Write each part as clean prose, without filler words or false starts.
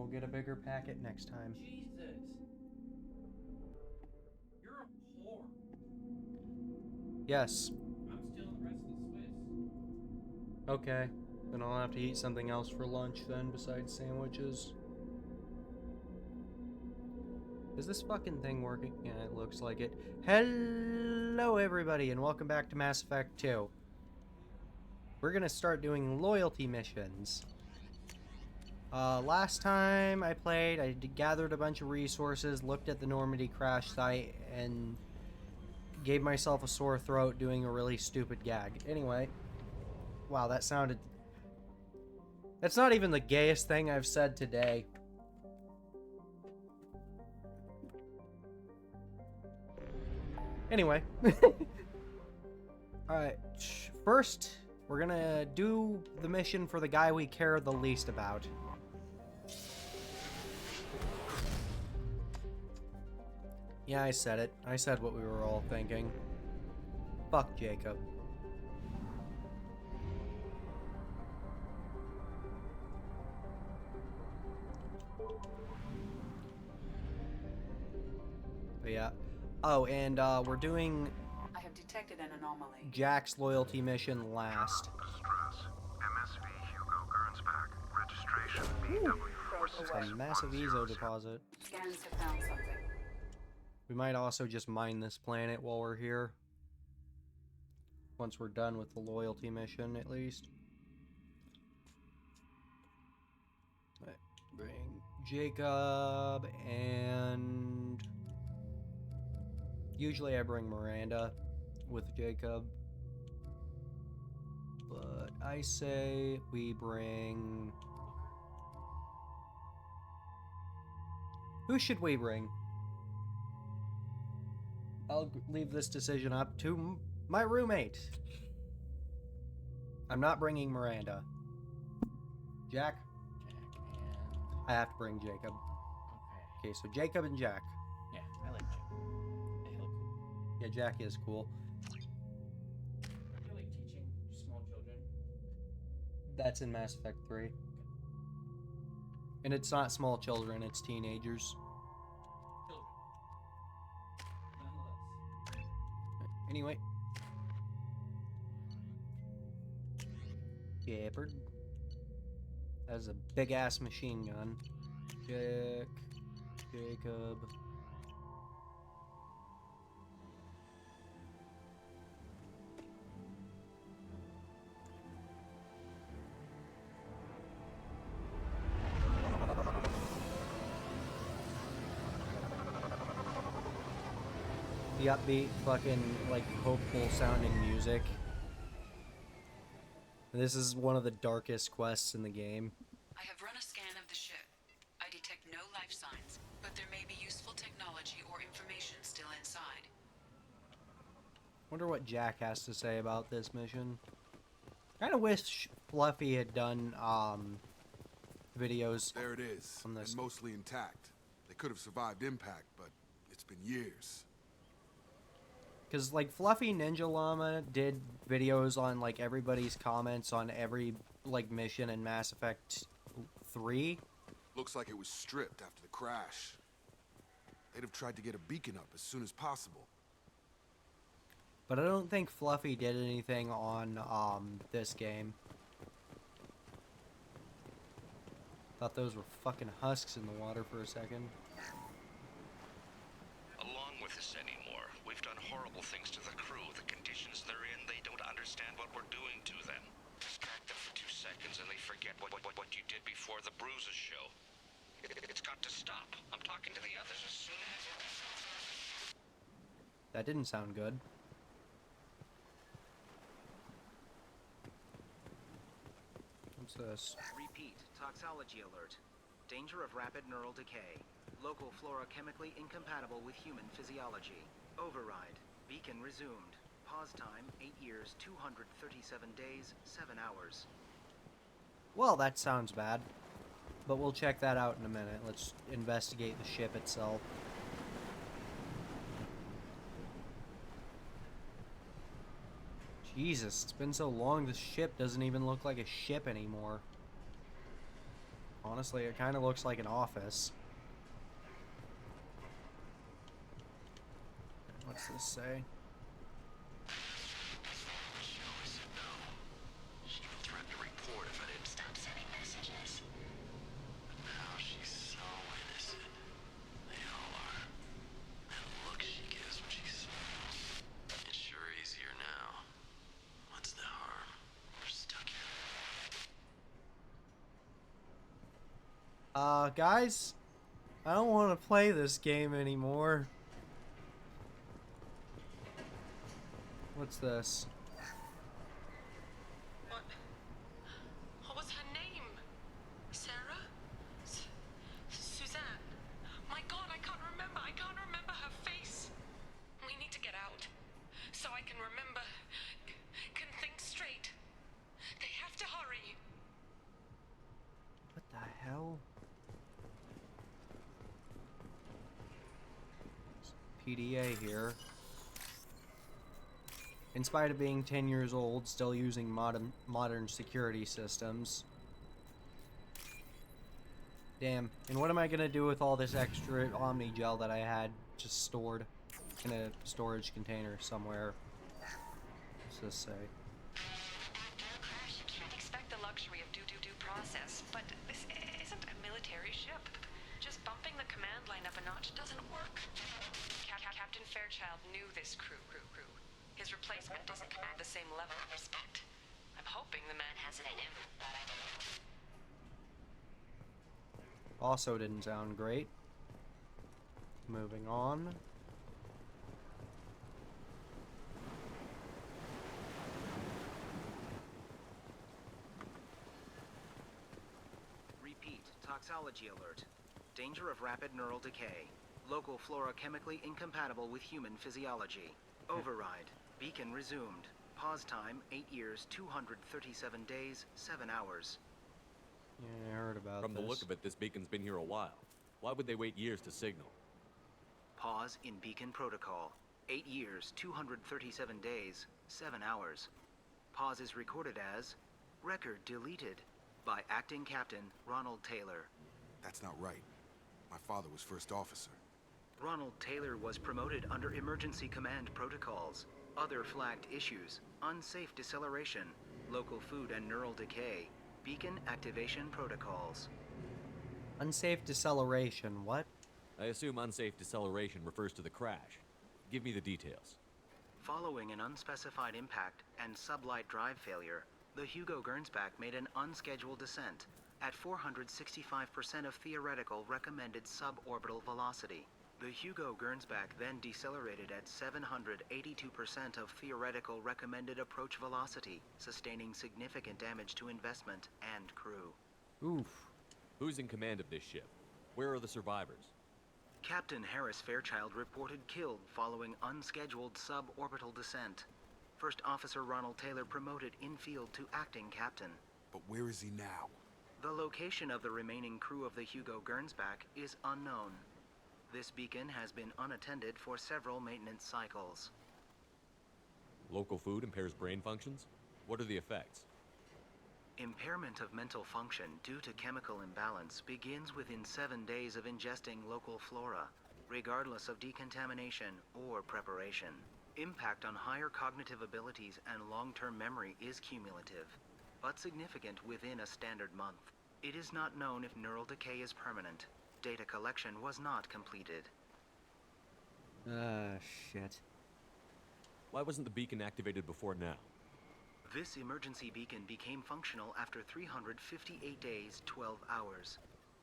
we'll get a bigger packet next time. Jesus. You're a whore. Yes. I'm stealing the rest of the Swiss. Okay. Then I'll have to eat something else for lunch then besides sandwiches. Is this fucking thing working? Yeah, it looks like it. Hello everybody and welcome back to Mass Effect 2. We're gonna start doing loyalty missions. Last time I played, I gathered a bunch of resources, looked at the Normandy crash site, and gave myself a sore throat doing a really stupid gag. Anyway, wow, that sounded... That's not even the gayest thing I've said today. Anyway. Alright, first, we're gonna do the mission for the guy we care the least about. Yeah, I said it. I said what we were all thinking. Fuck Jacob. But yeah. Oh, and we're doing I have detected an anomaly. Jack's loyalty mission last. MSV Hugo Gernsback. Registration It's a massive Ezo deposit. Scans have found something. We might also just mine this planet while we're here. Once we're done with the loyalty mission, at least. Right, bring Jacob and... Usually I bring Miranda with Jacob. But I say we bring... Who should we bring? I'll leave this decision up to my roommate. I'm not bringing Miranda. Jack? Jack and... I have to bring Jacob. Okay. Okay, so Jacob and Jack. Yeah, I like Jack. They look cool. Yeah, Jack is cool. I feel like teaching small children. That's in Mass Effect 3. And it's not small children, it's teenagers. Children. Nonetheless. Anyway. Shepard. That's a big ass machine gun. Jack. Jacob. The upbeat, fucking, like, hopeful sounding music. This is one of the darkest quests in the game. I have run a scan of the ship. I detect no life signs, but there may be useful technology or information still inside. Wonder what Jack has to say about this mission. Kinda wish Fluffy had done, videos. There it is, On this. and mostly intact. They could have survived impact, but it's been years. Because, like, Fluffy Ninja Llama did videos on, like, everybody's comments on every, like, mission in Mass Effect 3. Looks like it was stripped after the crash. They'd have tried to get a beacon up as soon as possible. But I don't think Fluffy did anything on, this game. Thought those were fucking husks in the water for a second. Along with this anymore. We've done horrible things to the crew. The conditions they're in, they don't understand what we're doing to them. Distract them for 2 seconds and they forget what you did before the bruises show. It's got to stop. I'm talking to the others as soon as... That didn't sound good. What's this? Repeat, toxology alert. Danger of rapid neural decay. Local flora chemically incompatible with human physiology. Override. Beacon resumed. Pause time, 8 years, 237 days, 7 hours. Well, that sounds bad. But we'll check that out in a minute. Let's investigate the ship itself. Jesus, it's been so long, this ship doesn't even look like a ship anymore. Honestly, it kind of looks like an office. What's this say? She threatened to report if I didn't stop sending messages. But now she's so innocent. They all are. That look she gives when she smiles. It's sure easier now. What's the harm? We're stuck here. Guys, I don't want to play this game anymore. What's this? What was her name? Sarah? Suzanne? My God, I can't remember. I can't remember her face. We need to get out. So I can remember. Can think straight. They have to hurry. What the hell? PDA here. In spite of being 10 years old, still using modern security systems. Damn. And what am I gonna do with all this extra Omni gel that I had just stored in a storage container somewhere? What's this say? After a crash, you can't expect the luxury of due process, but this isn't a military ship. Just bumping the command line up a notch doesn't work. Captain Fairchild knew this crew. His replacement doesn't command the same level of respect. I'm hoping the man has it in him. Also didn't sound great. Moving on. Repeat, toxology alert. Danger of rapid neural decay. Local flora chemically incompatible with human physiology. Override. Beacon resumed. Pause time, 8 years, 237 days, 7 hours. Yeah, I heard about From this. the look of it, this beacon's been here a while. Why would they wait years to signal? Pause in beacon protocol. 8 years, 237 days, 7 hours. Pause is recorded as record deleted by acting captain Ronald Taylor. That's not right. My father was first officer. Ronald Taylor was promoted under emergency command protocols. Other flagged issues: unsafe deceleration, local food and neural decay, beacon activation protocols. Unsafe deceleration, what? I assume unsafe deceleration refers to the crash. Give me the details. Following an unspecified impact and sublight drive failure, the Hugo Gernsback made an unscheduled descent at 465% of theoretical recommended suborbital velocity. The Hugo Gernsback then decelerated at 782% of theoretical recommended approach velocity, sustaining significant damage to investment and crew. Oof. Who's in command of this ship? Where are the survivors? Captain Harris Fairchild reported killed following unscheduled suborbital descent. First Officer Ronald Taylor promoted in-field to acting captain. But where is he now? The location of the remaining crew of the Hugo Gernsback is unknown. This beacon has been unattended for several maintenance cycles. Local food impairs brain functions? What are the effects? Impairment of mental function due to chemical imbalance begins within 7 days of ingesting local flora, regardless of decontamination or preparation. Impact on higher cognitive abilities and long-term memory is cumulative, but significant within a standard month. It is not known if neural decay is permanent. Data collection was not completed. Shit. Why wasn't the beacon activated before now? This emergency beacon became functional after 358 days, 12 hours,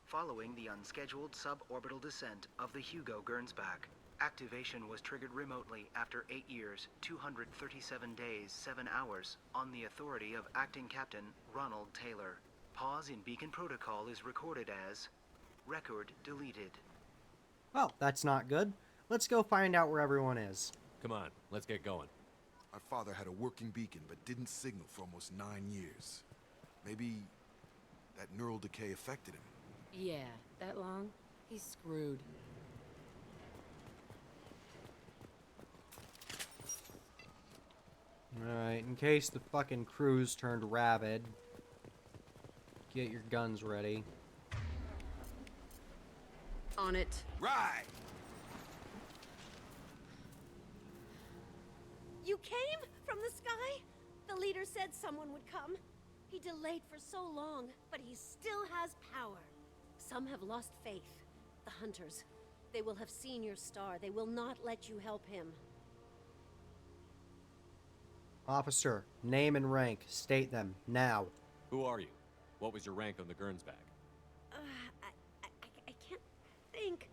following the unscheduled suborbital descent of the Hugo Gernsback. Activation was triggered remotely after 8 years, 237 days, 7 hours, on the authority of Acting Captain Ronald Taylor. Pause in beacon protocol is recorded as record deleted. Well, that's not good. Let's go find out where everyone is. Come on, let's get going. My father had a working beacon, but didn't signal for almost 9 years. Maybe that neural decay affected him. Yeah, that long? He's screwed. Alright, in case the fucking crew's turned rabid, get your guns ready. On it. Right! You came from the sky? The leader said someone would come. He delayed for so long, but he still has power. Some have lost faith. The hunters. They will have seen your star. They will not let you help him. Officer, name and rank. State them, now. Who are you? What was your rank on the Gernsback? I can't think.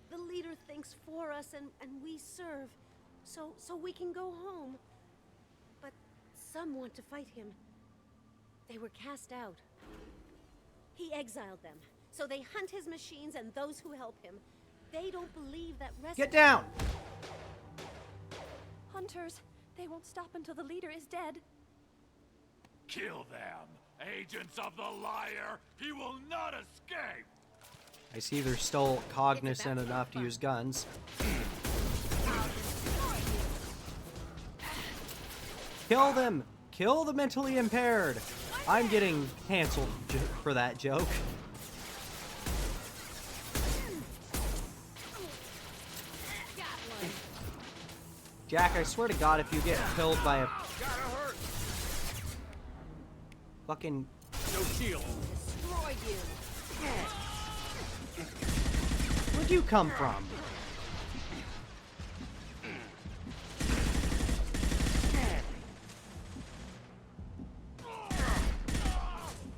The leader thinks for us and we serve. So we can go home. But some want to fight him. They were cast out. He exiled them. So they hunt his machines and those who help him. They don't believe that rescue... Get down! Hunters, they won't stop until the leader is dead. Kill them! Agents of the liar! He will not escape! I see they're still cognizant enough to use guns. Kill them! Kill the mentally impaired! I'm getting canceled for that joke. Jack, I swear to God, if you get killed by a fucking... No shield! Destroy you! Where'd you come from?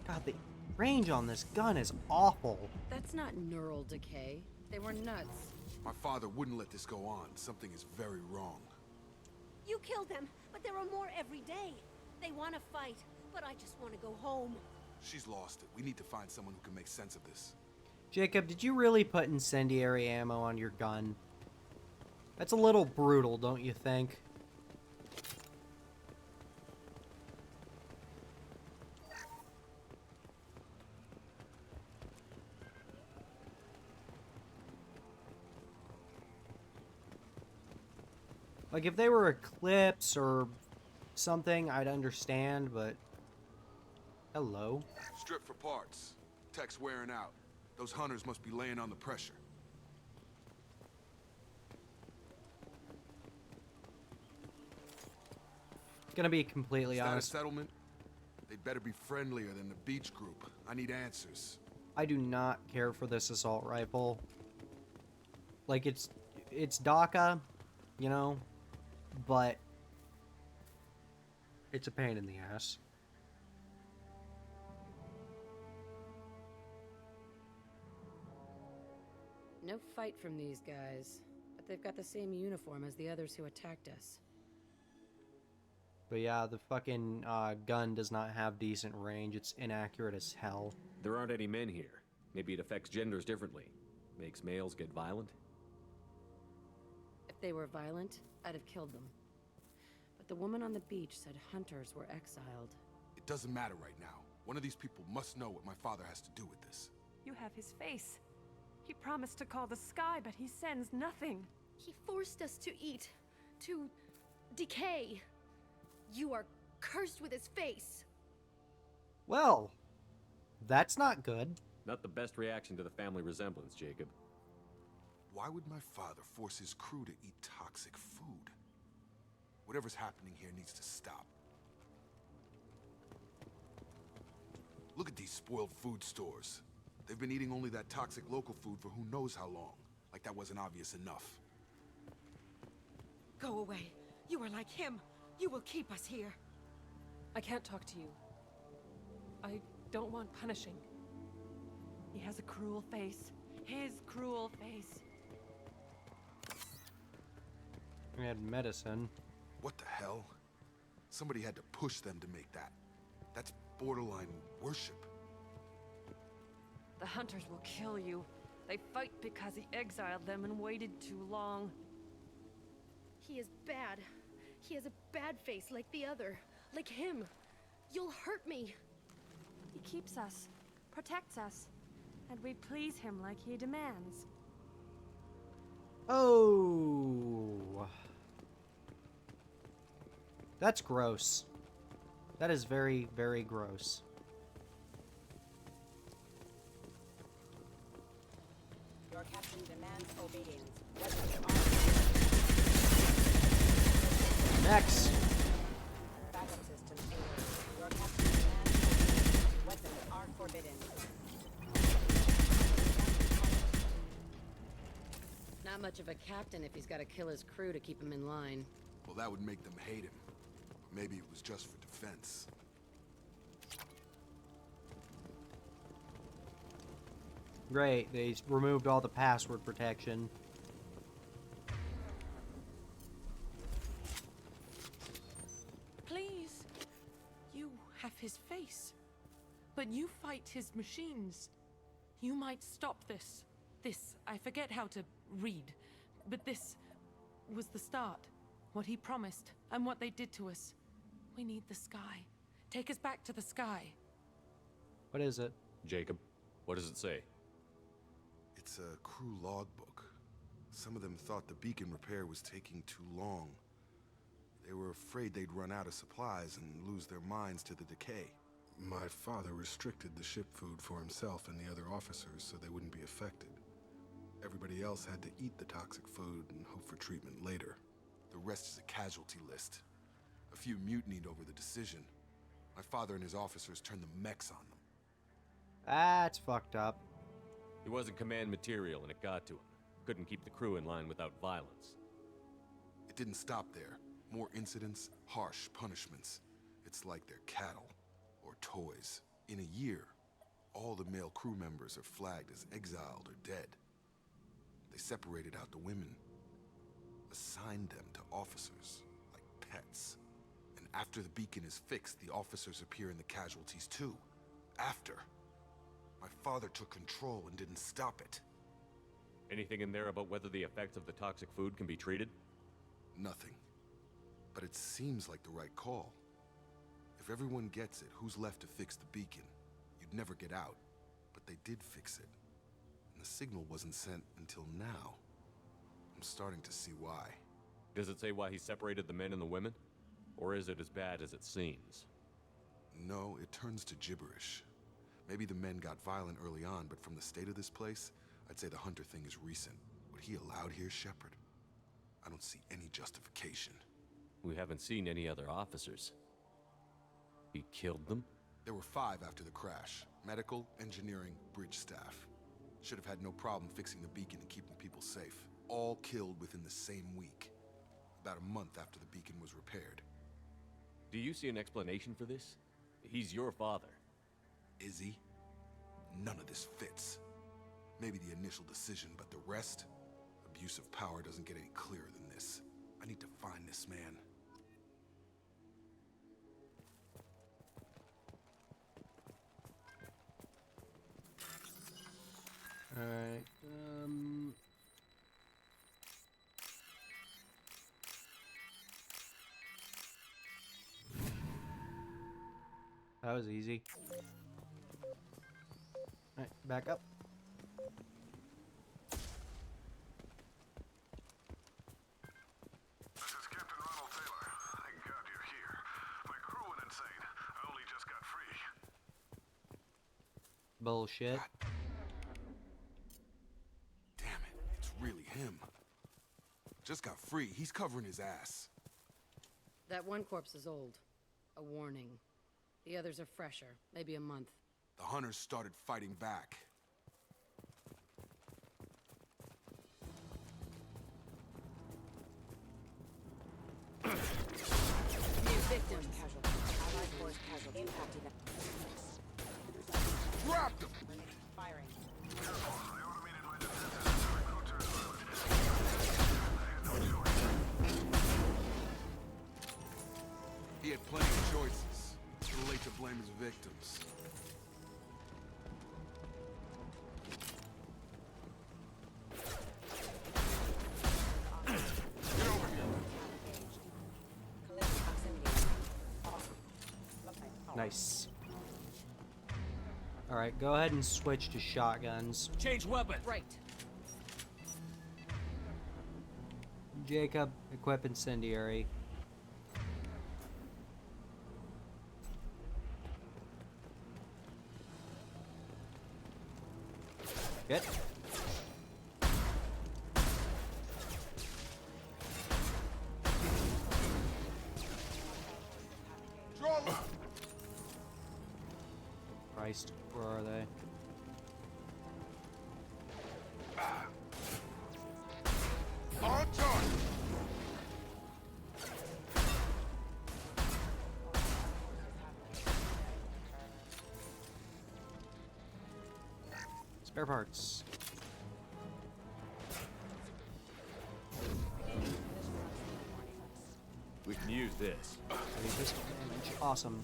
God, the range on this gun is awful. That's not neural decay. They were nuts. My father wouldn't let this go on. Something is very wrong. You killed them, but there are more every day. They want to fight, but I just want to go home. She's lost it. We need to find someone who can make sense of this. Jacob, did you really put incendiary ammo on your gun? That's a little brutal, don't you think? Like, if they were Eclipse or something, I'd understand, but... Hello? Strip for parts. Tech's wearing out. Those hunters must be laying on the pressure. Gonna be completely Is that a honest. settlement? They'd better be friendlier than the beach group. I need answers. I do not care for this assault rifle. Like, it's DACA, you know, but it's a pain in the ass. No fight from these guys, but they've got the same uniform as the others who attacked us. But yeah, the fucking gun does not have decent range. It's inaccurate as hell. There aren't any men here. Maybe it affects genders differently. Makes males get violent? If they were violent, I'd have killed them. But the woman on the beach said hunters were exiled. It doesn't matter right now. One of these people must know what my father has to do with this. You have his face. He promised to call the sky, but he sends nothing. He forced us to eat, to decay. You are cursed with his face. Well, that's not good. Not the best reaction to the family resemblance, Jacob. Why would my father force his crew to eat toxic food? Whatever's happening here needs to stop. Look at these spoiled food stores. They've been eating only that toxic local food for who knows how long. Like that wasn't obvious enough. Go away. You are like him. You will keep us here. I can't talk to you. I don't want punishing. He has a cruel face. His cruel face. We had medicine. What the hell? Somebody had to push them to make that. That's borderline worship. The hunters will kill you. They fight because he exiled them and waited too long. He is bad. He has a bad face like the other. Like him. You'll hurt me. He keeps us, protects us, and we please him like he demands. Oh. That's gross. That is very, very gross. Your captain demands obedience. Next. Backup system failure. Your captain demands obedience. Weapons are forbidden. Not much of a captain if he's got to kill his crew to keep him in line. Well, that would make them hate him. Or maybe it was just for defense. Great, they removed all the password protection. Please. You have his face. But you fight his machines. You might stop this. This, I forget how to read. But this was the start. What he promised, and what they did to us. We need the sky. Take us back to the sky. What is it? Jacob, what does it say? It's a crew logbook. Some of them thought the beacon repair was taking too long. They were afraid they'd run out of supplies and lose their minds to the decay. My father restricted the ship food for himself and the other officers so they wouldn't be affected. Everybody else had to eat the toxic food and hope for treatment later. The rest is a casualty list. A few mutinied over the decision. My father and his officers turned the mechs on them. That's fucked up. He wasn't command material and it got to him. Couldn't keep the crew in line without violence. It didn't stop there. More incidents, harsh punishments. It's like they're cattle or toys. In a year, all the male crew members are flagged as exiled or dead. They separated out the women, assigned them to officers, like pets. And after the beacon is fixed, the officers appear in the casualties too. After. My father took control and didn't stop it. Anything in there about whether the effects of the toxic food can be treated? Nothing. But it seems like the right call. If everyone gets it, who's left to fix the beacon? You'd never get out. But they did fix it. And the signal wasn't sent until now. I'm starting to see why. Does it say why he separated the men and the women? Or is it as bad as it seems? No, it turns to gibberish. Maybe the men got violent early on, but from the state of this place, I'd say the Hunter thing is recent. What he allowed here, Shepard? I don't see any justification. We haven't seen any other officers. He killed them? There were 5 after the crash. Medical, engineering, bridge staff. Should have had no problem fixing the beacon and keeping people safe. All killed within the same week. About a month after the beacon was repaired. Do you see an explanation for this? He's your father. Is he? None of this fits. Maybe the initial decision, but the rest? Abuse of power doesn't get any clearer than this. I need to find this man. Alright, that was easy. Alright, back up. This is Captain Ronald Taylor. Thank God you're here. My crew went insane. I only just got free. Bullshit. Damn it, it's really him. Just got free. He's covering his ass. That one corpse is old. A warning. The others are fresher, maybe a month. The hunters started fighting back. New victims. Allied force casualty impacted. Dropped him! Firing. Careful. I automated my defenses to recruit turns violent. I had no choice. He had plenty of choices. Too late to blame his victims. Get over here. Nice. Alright, go ahead and switch to shotguns. Change weapon! Right. Jacob, equip incendiary. Good. Christ. Where are they? On target! Spare parts. We can use this. Resist damage. Awesome.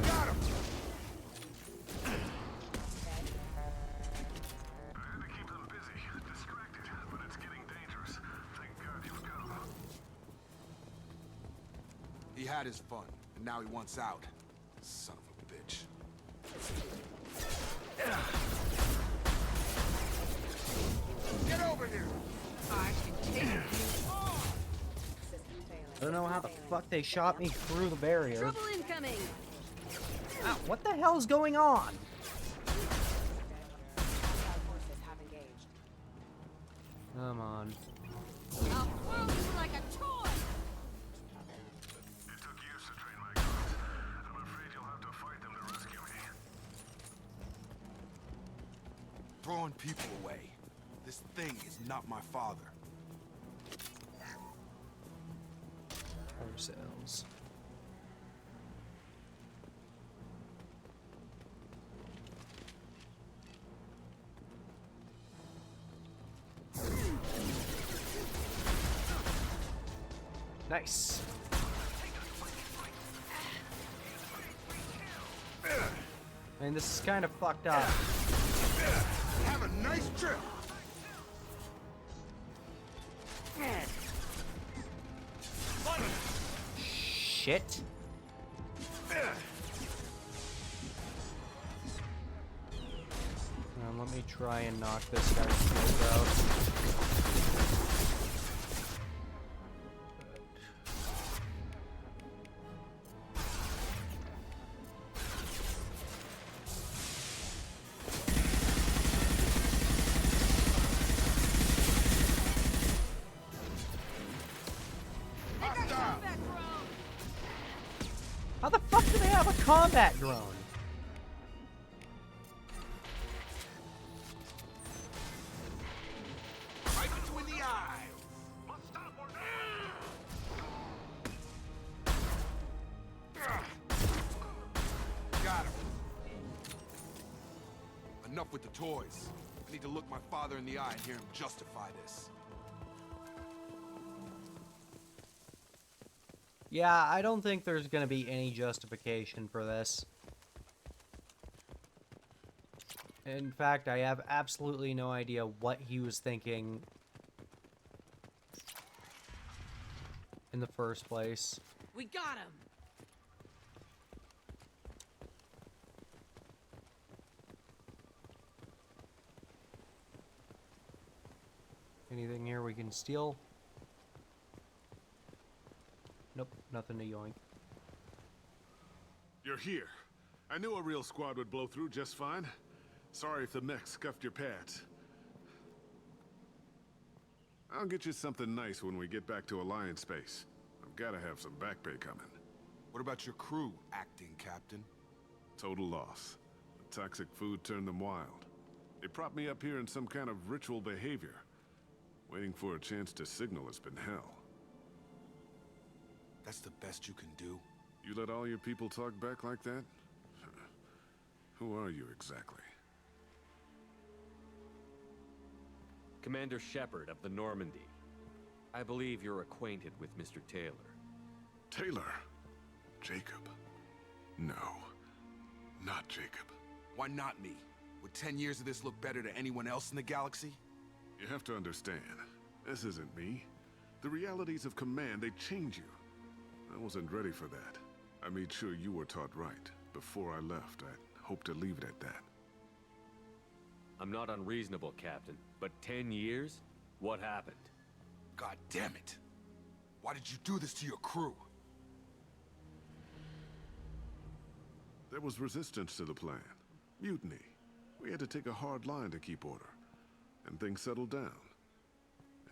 Got him! I had to keep them busy, distracted, but it's getting dangerous. Thank God you've come. He had his fun, and now he wants out. Son of a bitch. Get over here! I can take you. I don't know how the fuck they shot me through the barrier. Trouble incoming! Ow, what the hell is going on? Come on. I'll throw you like a toy! It took years to train my guards. I'm afraid you'll have to fight them to rescue me. Throwing people away. This thing is not my father. Ourselves. Nice. I mean, this is kind of fucked up. Have a nice trip! Shit. Let me try and knock this guy's shield out. How the fuck do they have a combat drone? Right between the eyes! Must stop or Got him. Enough with the toys. I need to look my father in the eye and hear him justify this. Yeah, I don't think there's gonna be any justification for this. In fact, I have absolutely no idea what he was thinking in the first place. We got him. Anything here we can steal? Nope, nothing to yoink. You're here. I knew a real squad would blow through just fine. Sorry if the mech scuffed your pads. I'll get you something nice when we get back to Alliance space. I've gotta have some back pay coming. What about your crew, acting captain? Total loss. The toxic food turned them wild. They propped me up here in some kind of ritual behavior. Waiting for a chance to signal has been hell. That's the best you can do? You let all your people talk back like that? Who are you exactly? Commander Shepard of the Normandy. I believe you're acquainted with Mr. Taylor. Taylor? Jacob? No. Not Jacob. Why not me? Would 10 years of this look better to anyone else in the galaxy? You have to understand, this isn't me. The realities of command, they change you. I wasn't ready for that. I made sure you were taught right. Before I left, I hoped to leave it at that. I'm not unreasonable, Captain, but 10 years? What happened? God damn it! Why did you do this to your crew? There was resistance to the plan. Mutiny. We had to take a hard line to keep order. And things settled down.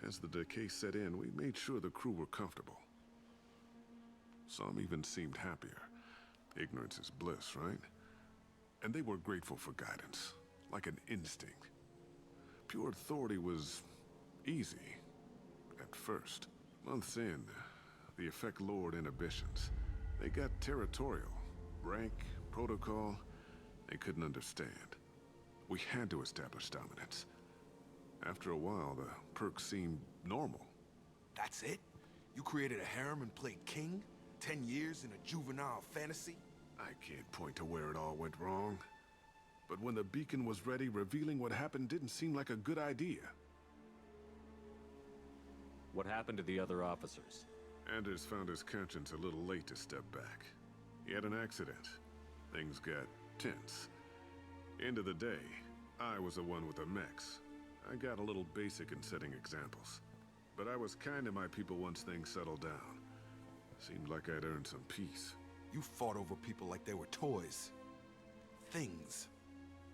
As the decay set in, we made sure the crew were comfortable. Some even seemed happier. Ignorance is bliss, right? And they were grateful for guidance, like an instinct. Pure authority was easy, at first. Months in, the effect lowered inhibitions. They got territorial. Rank, protocol, they couldn't understand. We had to establish dominance. After a while, the perks seemed normal. That's it? You created a harem and played king? 10 years in a juvenile fantasy? I can't point to where it all went wrong. But when the beacon was ready, revealing what happened didn't seem like a good idea. What happened to the other officers? Anders found his conscience a little late to step back. He had an accident. Things got tense. End of the day, I was the one with the mechs. I got a little basic in setting examples. But I was kind to my people once things settled down. Seemed like I'd earned some peace. You fought over people like they were toys. Things.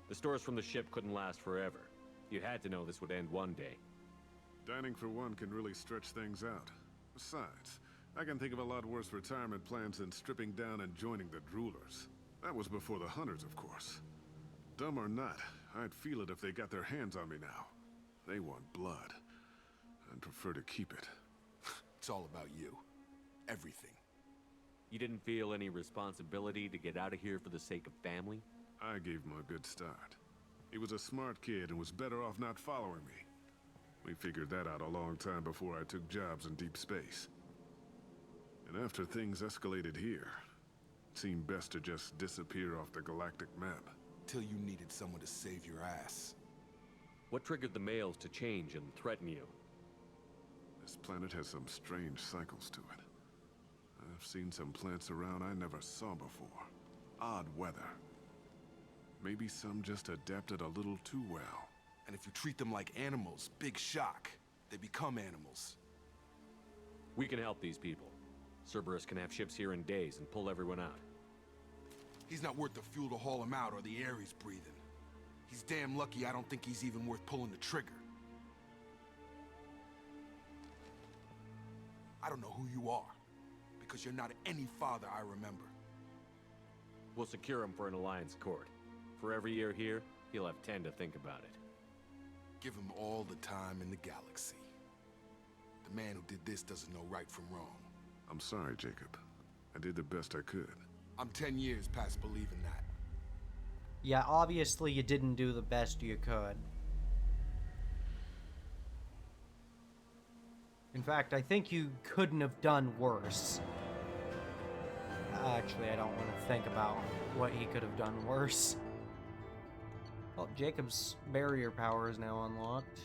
The stores from the ship couldn't last forever. You had to know this would end one day. Dining for one can really stretch things out. Besides, I can think of a lot worse retirement plans than stripping down and joining the Droolers. That was before the Hunters, of course. Dumb or not, I'd feel it if they got their hands on me now. They want blood. I'd prefer to keep it. It's all about you. Everything. You didn't feel any responsibility to get out of here for the sake of family? I gave him a good start. He was a smart kid and was better off not following me. We figured that out a long time before I took jobs in deep space. And after things escalated here, it seemed best to just disappear off the galactic map. Till you needed someone to save your ass. What triggered the males to change and threaten you? This planet has some strange cycles to it. I've seen some plants around I never saw before. Odd weather. Maybe some just adapted a little too well. And if you treat them like animals, big shock. They become animals. We can help these people. Cerberus can have ships here in days and pull everyone out. He's not worth the fuel to haul him out or the air he's breathing. He's damn lucky I don't think he's even worth pulling the trigger. I don't know who you are, because you're not any father I remember. We'll secure him for an Alliance court. For every year here, he'll have 10 to think about it. Give him all the time in the galaxy. The man who did this doesn't know right from wrong. I'm sorry, Jacob. I did the best I could. I'm 10 years past believing that. Yeah, obviously you didn't do the best you could. In fact, I think you couldn't have done worse. Actually, I don't want to think about what he could have done worse. Well, Jacob's barrier power is now unlocked.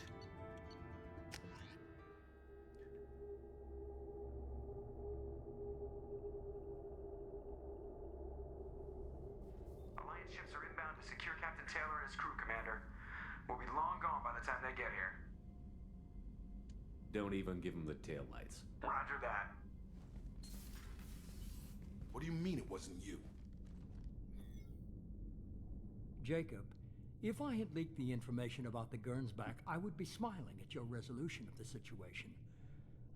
Alliance ships are inbound to secure Captain Taylor and his crew, Commander. We'll be long gone by the time they get here. Don't even give him the taillights. Roger that. What do you mean it wasn't you? Jacob, if I had leaked the information about the Gernsback, I would be smiling at your resolution of the situation.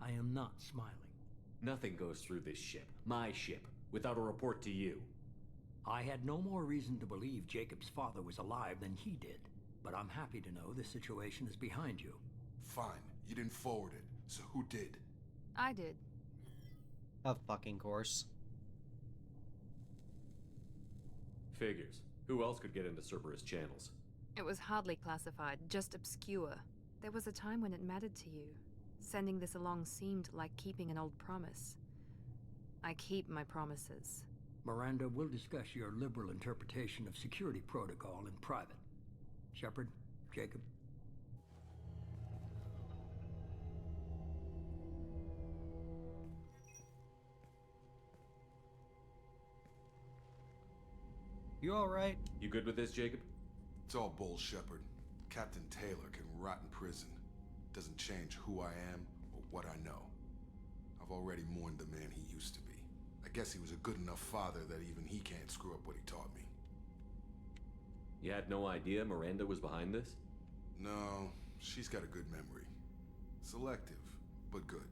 I am not smiling. Nothing goes through this ship, my ship, without a report to you. I had no more reason to believe Jacob's father was alive than he did, but I'm happy to know the situation is behind you. Fine, you didn't forward it, so who did? I did. Of fucking course. Figures. Who else could get into Cerberus channels? It was hardly classified, just obscure. There was a time when it mattered to you. Sending this along seemed like keeping an old promise. I keep my promises. Miranda, we'll discuss your liberal interpretation of security protocol in private. Shepard, Jacob. You alright? You good with this, Jacob? It's all bull, Shepard. Captain Taylor can rot in prison. Doesn't change who I am or what I know. I've already mourned the man he used to be. I guess he was a good enough father that even he can't screw up what he taught me. You had no idea Miranda was behind this? No, she's got a good memory. Selective, but good.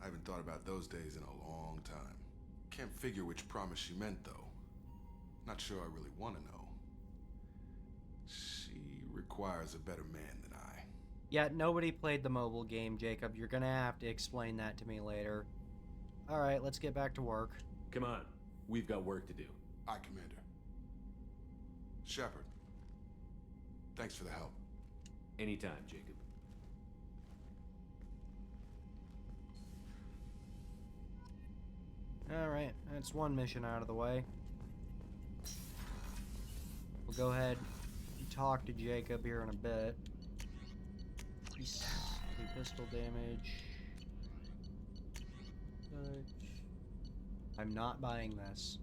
I haven't thought about those days in a long time. Can't figure which promise she meant, though. Not sure I really want to know. She requires a better man than I. Yeah, nobody played the mobile game, Jacob. You're gonna have to explain that to me later. Alright, let's get back to work. Come on. We've got work to do. Aye, Commander. Shepard. Thanks for the help. Anytime, Jacob. Alright, that's one mission out of the way. We'll go ahead and talk to Jacob here in a bit. Pistol damage. I'm not buying this.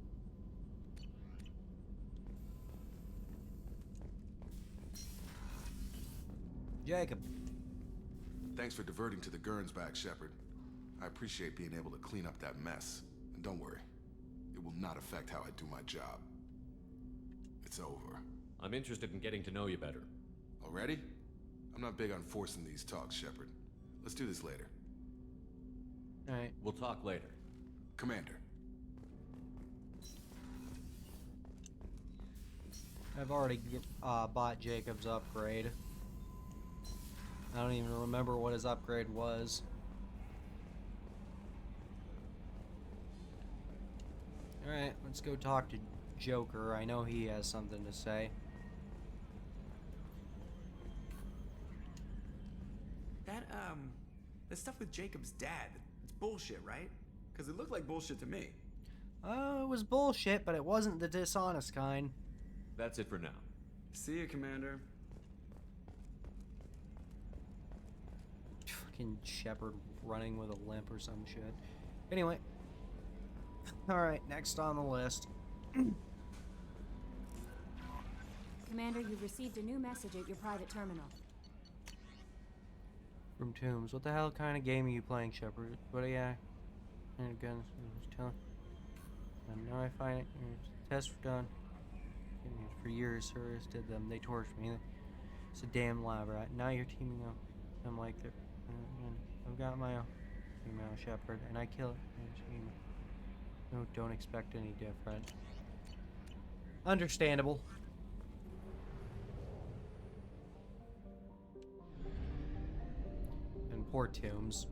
Jacob. Thanks for diverting to the Gernsback, Shepard. I appreciate being able to clean up that mess. And don't worry, it will not affect how I do my job. It's over. I'm interested in getting to know you better. Already? I'm not big on forcing these talks, Shepard. Let's do this later. Alright. We'll talk later. Commander. I've already bought Jacob's upgrade. I don't even remember what his upgrade was. Alright, let's go talk to Joker. I know he has something to say. That stuff with Jacob's dad, it's bullshit, right? Because it looked like bullshit to me. It was bullshit, but it wasn't the dishonest kind. That's it for now. See you, Commander. Fucking Shepard running with a limp or some shit. Anyway. Alright, next on the list. Commander, you've received a new message at your private terminal. From Tombs. What the hell kind of game are you playing, Shepard? What are you? And guns. Now I find it. Tests were done. For years, service did them. They tortured me. It's a damn lab rat. Now you're teaming up. I'm like, I've got my own female Shepard, and I kill it. No, don't expect any different. Understandable. And poor Tombs.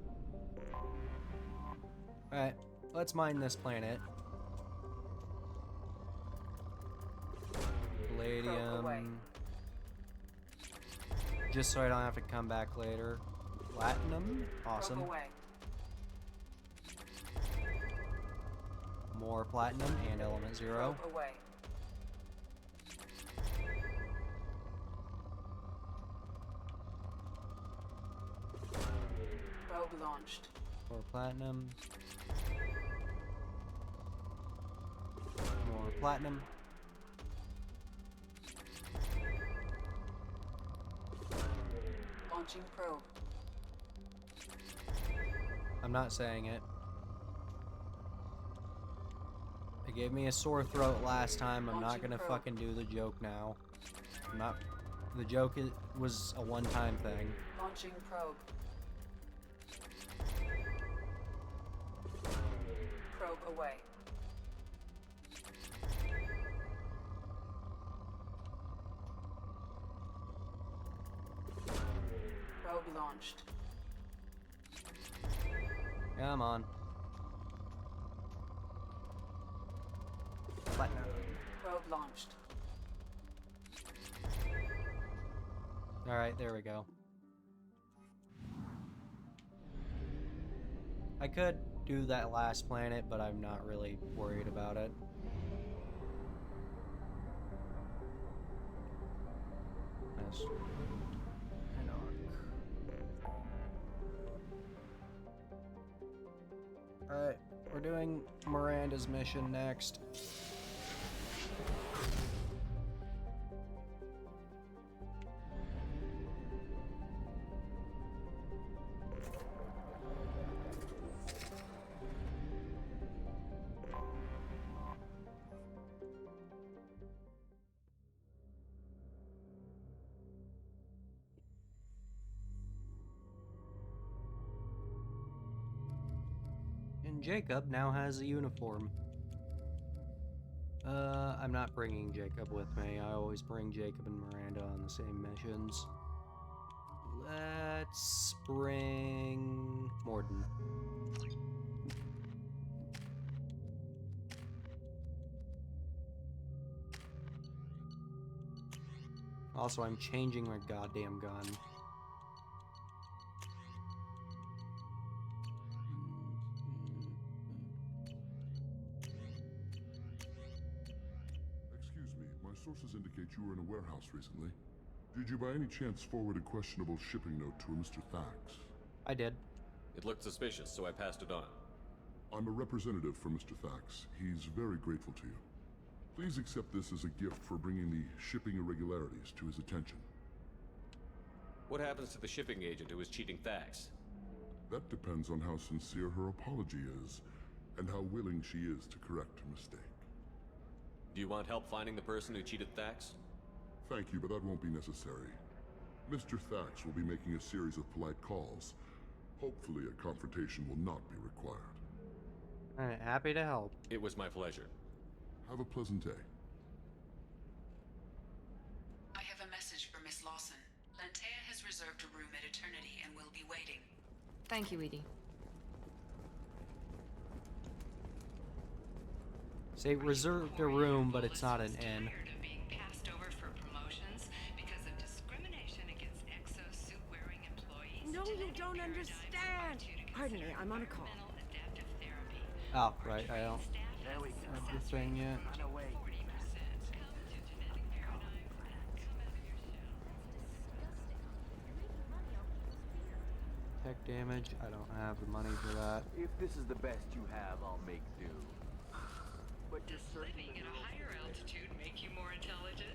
Alright, let's mine this planet. Palladium. Just so I don't have to come back later. Platinum? Awesome. More platinum and element 0. Probe launched. More platinum. More platinum. Launching probe. I'm not saying it. They gave me a sore throat last time. I'm not gonna fucking do the joke now. I'm not. The joke was a one-time thing. Launching probe. Probe away. Probe launched. Come on. Platinum. Probe launched. Alright, there we go. I could do that last planet, but I'm not really worried about it. Yes. Alright, we're doing Miranda's mission next. Jacob now has a uniform. I'm not bringing Jacob with me. I always bring Jacob and Miranda on the same missions. Let's bring Morden. Also, I'm changing my goddamn gun. Excuse me, my sources indicate you were in a warehouse recently. Did you by any chance forward a questionable shipping note to a Mr. Thax? I did. It looked suspicious, so I passed it on. I'm a representative for Mr. Thax. He's very grateful to you. Please accept this as a gift for bringing the shipping irregularities to his attention. What happens to the shipping agent who is cheating Thax? That depends on how sincere her apology is, and how willing she is to correct her mistake. Do you want help finding the person who cheated Thax? Thank you, but that won't be necessary. Mr. Thax will be making a series of polite calls. Hopefully a confrontation will not be required. I'm happy to help. It was my pleasure. Have a pleasant day. I have a message for Miss Lawson. Lantea has reserved a room at Eternity and will be waiting. Thank you, Edie. Say reserved a room, but it's not an inn. Being passed over for promotions because of discrimination against exosuit-wearing employees. No, you don't understand. Pardon me, I'm on a call. Oh, right, I don't have the thing yet. Tech damage, I don't have the money for that. If this is the best you have, I'll make do. But you're Living at a higher altitude make you more intelligent?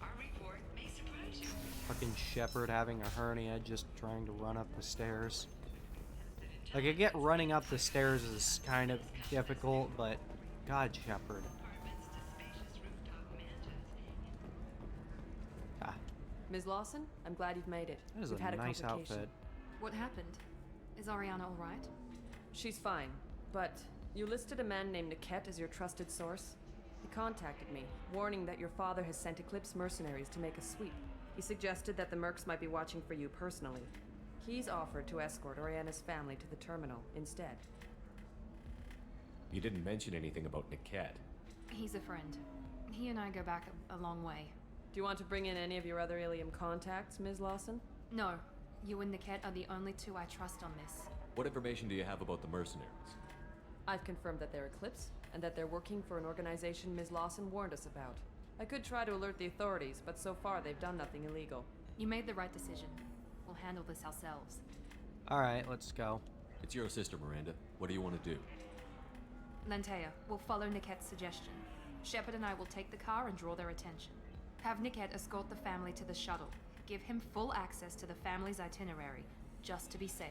Our report may surprise you. Fucking Shepard having a hernia just trying to run up the stairs. Like, I get running up the stairs is kind of difficult, but God, Shepard. Ah, Ms. Lawson, I'm glad you've made it. that is We've a had a nice complication. outfit. What happened? Is Ariana all right? She's fine, but you listed a man named Niket as your trusted source. He contacted me, warning that your father has sent Eclipse mercenaries to make a sweep. He suggested that the mercs might be watching for you personally. He's offered to escort Oriana's family to the terminal instead. You didn't mention anything about Niket. He's a friend. He and I go back a long way. Do you want to bring in any of your other Ilium contacts, Ms. Lawson? No. You and Niket are the only two I trust on this. What information do you have about the mercenaries? I've confirmed that they're Eclipse, and that they're working for an organization Ms. Lawson warned us about. I could try to alert the authorities, but so far they've done nothing illegal. You made the right decision. We'll handle this ourselves. Alright, let's go. It's your sister, Miranda. What do you want to do? Lantea, we'll follow Niket's suggestion. Shepard and I will take the car and draw their attention. Have Niket escort the family to the shuttle. Give him full access to the family's itinerary, just to be safe.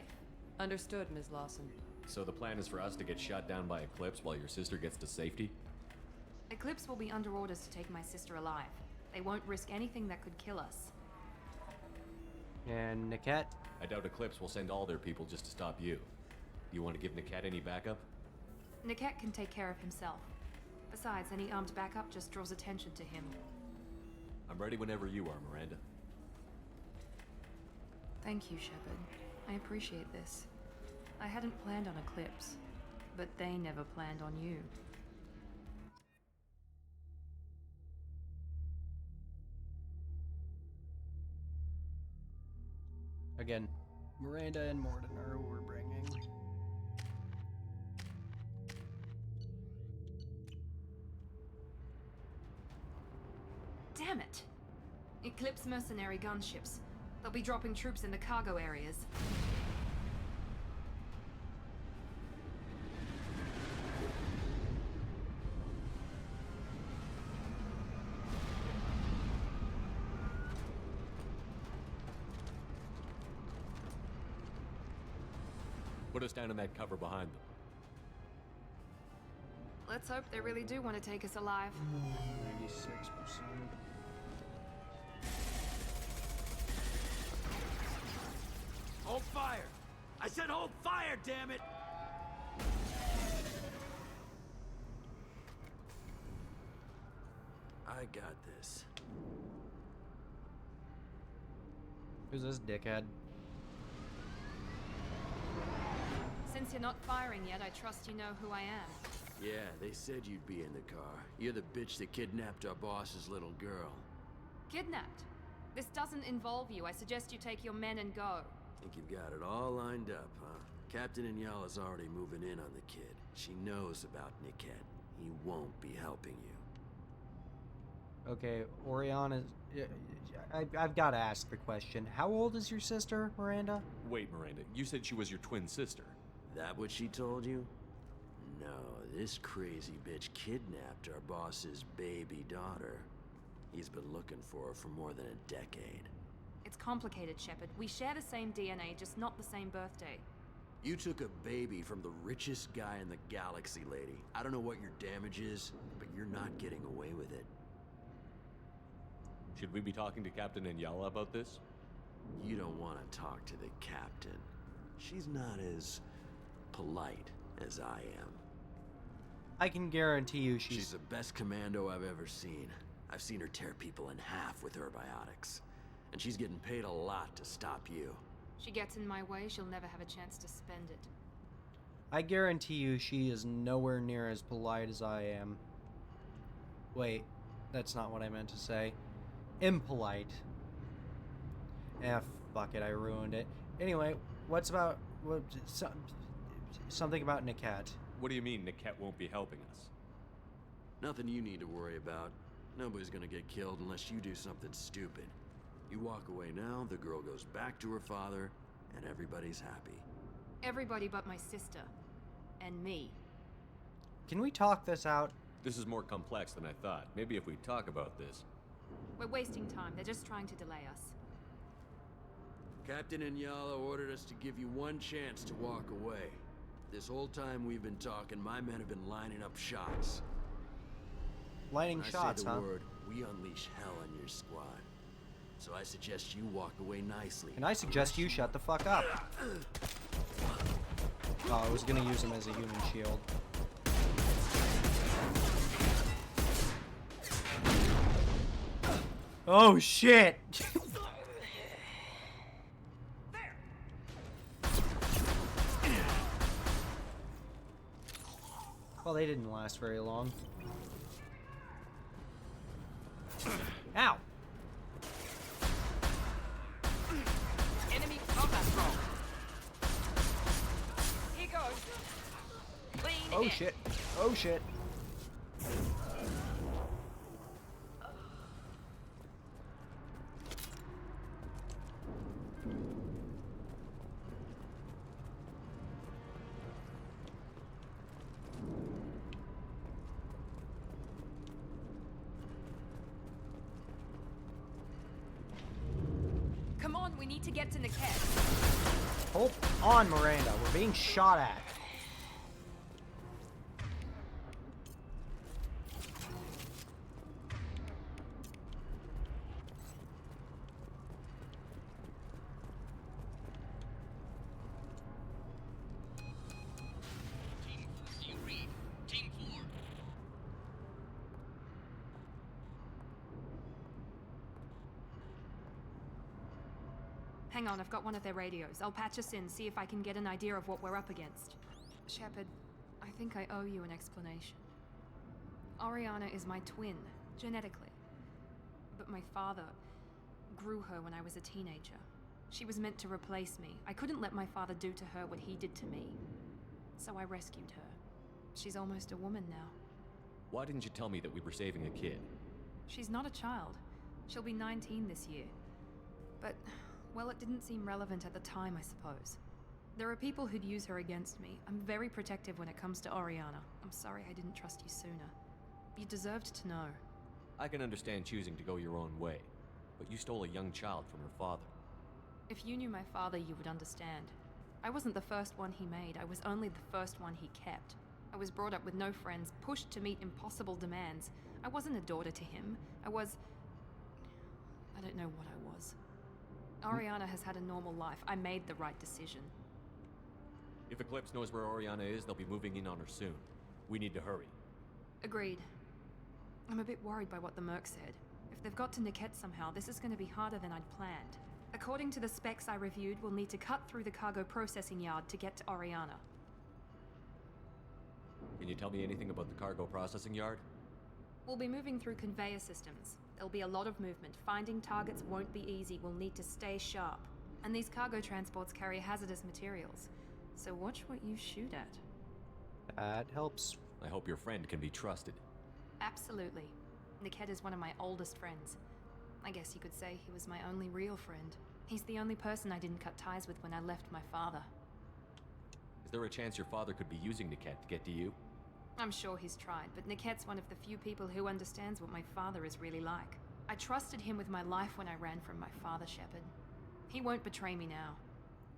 Understood, Ms. Lawson. So the plan is for us to get shot down by Eclipse while your sister gets to safety? Eclipse will be under orders to take my sister alive. They won't risk anything that could kill us. And Niket? I doubt Eclipse will send all their people just to stop you. You want to give Niket any backup? Niket can take care of himself. Besides, any armed backup just draws attention to him. I'm ready whenever you are, Miranda. Thank you, Shepard. I appreciate this. I hadn't planned on Eclipse, but they never planned on you. Again, Miranda and Morden are who we're bringing. Damn it! Eclipse mercenary gunships. They'll be dropping troops in the cargo areas. Put us down in that cover behind them. Let's hope they really do want to take us alive. 96%. Hold fire! I said hold fire, damn it! I got this. Who's this dickhead? Since you're not firing yet, I trust you know who I am. Yeah, they said you'd be in the car. You're the bitch that kidnapped our boss's little girl. Kidnapped? This doesn't involve you. I suggest you take your men and go. Think you've got it all lined up, huh? Captain Inyala's already moving in on the kid. She knows about Niket. He won't be helping you. Okay, Oriana, I've got to ask the question. How old is your sister, Miranda? Wait, Miranda, you said she was your twin sister. That what she told you? No, this crazy bitch kidnapped our boss's baby daughter. He's been looking for her for more than a decade. It's complicated, Shepard. We share the same DNA, just not the same birthday. You took a baby from the richest guy in the galaxy, lady. I don't know what your damage is, but you're not getting away with it. Should we be talking to Captain Inyala about this? You don't want to talk to the captain. She's not as polite as I am. I can guarantee you She's the best commando I've ever seen. I've seen her tear people in half with her biotics. And she's getting paid a lot to stop you. She gets in my way, she'll never have a chance to spend it. I guarantee you she is nowhere near as polite as I am. Wait, that's not what I meant to say. Impolite. Fuck it, I ruined it. Anyway, something about Niket. What do you mean Niket won't be helping us? Nothing you need to worry about. Nobody's gonna get killed unless you do something stupid. You walk away now, the girl goes back to her father, and everybody's happy. Everybody but my sister. And me. Can we talk this out? This is more complex than I thought. Maybe if we talk about this. We're wasting time. They're just trying to delay us. Captain Inyala ordered us to give you one chance to walk away. This whole time we've been talking, my men have been lining up shots. Lining when shots, I say the huh? word, we unleash hell on your squad. So I suggest you walk away nicely. And I suggest you shut the fuck up. Oh, I was gonna use him as a human shield. Oh shit! Well, they didn't last very long. Ow! Enemy combat drone. Here goes. Lean Oh in. shit! Oh shit! Come on, we need to get to Niket. Hold on, Miranda. We're being shot at. You read. Team 4. Hang on, I've got one of their radios. I'll patch us in, see if I can get an idea of what we're up against. Shepard, I think I owe you an explanation. Oriana is my twin, genetically. But my father grew her when I was a teenager. She was meant to replace me. I couldn't let my father do to her what he did to me. So I rescued her. She's almost a woman now. Why didn't you tell me that we were saving a kid? She's not a child. She'll be 19 this year. But, well, it didn't seem relevant at the time, I suppose. There are people who'd use her against me. I'm very protective when it comes to Oriana. I'm sorry I didn't trust you sooner. You deserved to know. I can understand choosing to go your own way, but you stole a young child from her father. If you knew my father, you would understand. I wasn't the first one he made. I was only the first one he kept. I was brought up with no friends, pushed to meet impossible demands. I wasn't a daughter to him. I don't know what I was. Oriana has had a normal life. I made the right decision. If Eclipse knows where Oriana is, they'll be moving in on her soon. We need to hurry. Agreed. I'm a bit worried by what the Merc said. If they've got to Niket somehow, this is going to be harder than I'd planned. According to the specs I reviewed, we'll need to cut through the cargo processing yard to get to Oriana. Can you tell me anything about the cargo processing yard? We'll be moving through conveyor systems. There'll be a lot of movement. Finding targets won't be easy. We'll need to stay sharp. And these cargo transports carry hazardous materials. So watch what you shoot at. That helps. I hope your friend can be trusted. Absolutely. Niket is one of my oldest friends. I guess you could say he was my only real friend. He's the only person I didn't cut ties with when I left my father. Is there a chance your father could be using Niket to get to you? I'm sure he's tried, but Niket's one of the few people who understands what my father is really like. I trusted him with my life when I ran from my father, Shepard. He won't betray me now.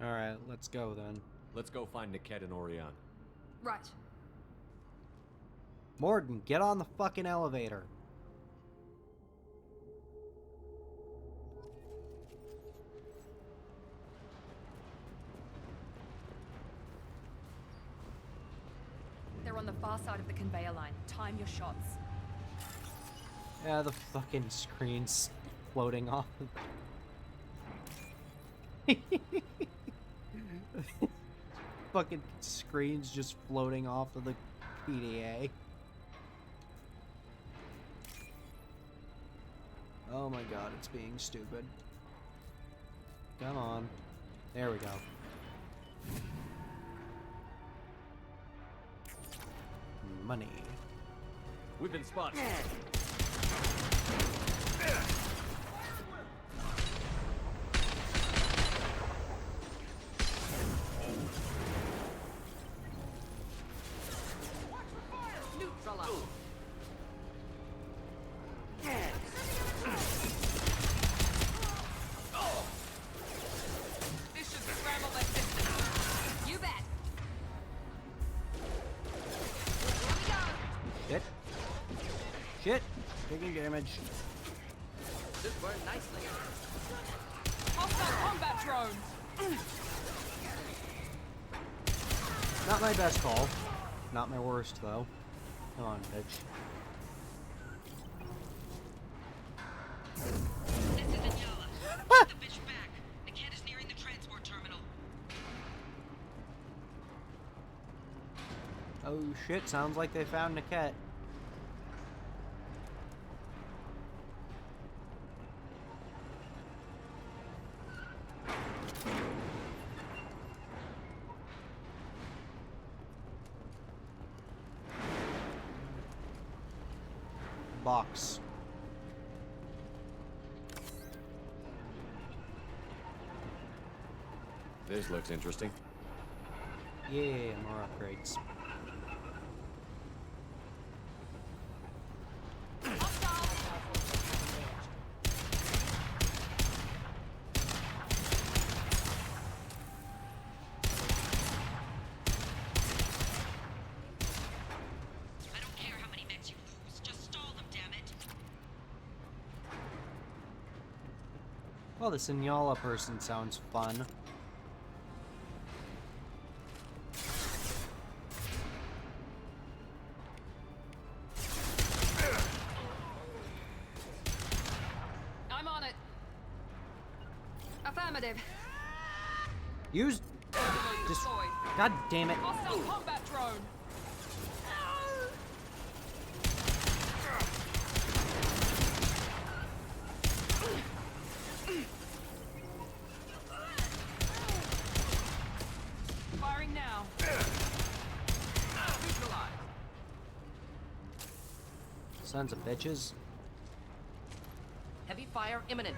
Alright, let's go then. Let's go find Niket and Oriana. Right. Mordin, get on the fucking elevator. They're on the far side of the conveyor line. Time your shots. Yeah, the fucking screen's floating off. Fucking screen's just floating off of the PDA. Oh my god, it's being stupid. Come on. There we go. Money. We've been spotted. Neutralize. This should scramble their system. You bet. Shit. Shit. Taking damage. This burned nicely. Hostile combat drone. Not my best call. Not my worst, though. Come on, bitch. This is Anyala. Get the bitch back. Niket is nearing the transport terminal. Oh shit, sounds like they found Niket. Box. This looks interesting. Yeah, more upgrades. I don't care how many mechs you lose. Just stall them, damn it. Well, this Anyala person sounds fun. I'm on it. Affirmative. Use. Just. God damn it. Hostile combat drone. Firing now. Neutralize. Sons of bitches. Heavy fire imminent.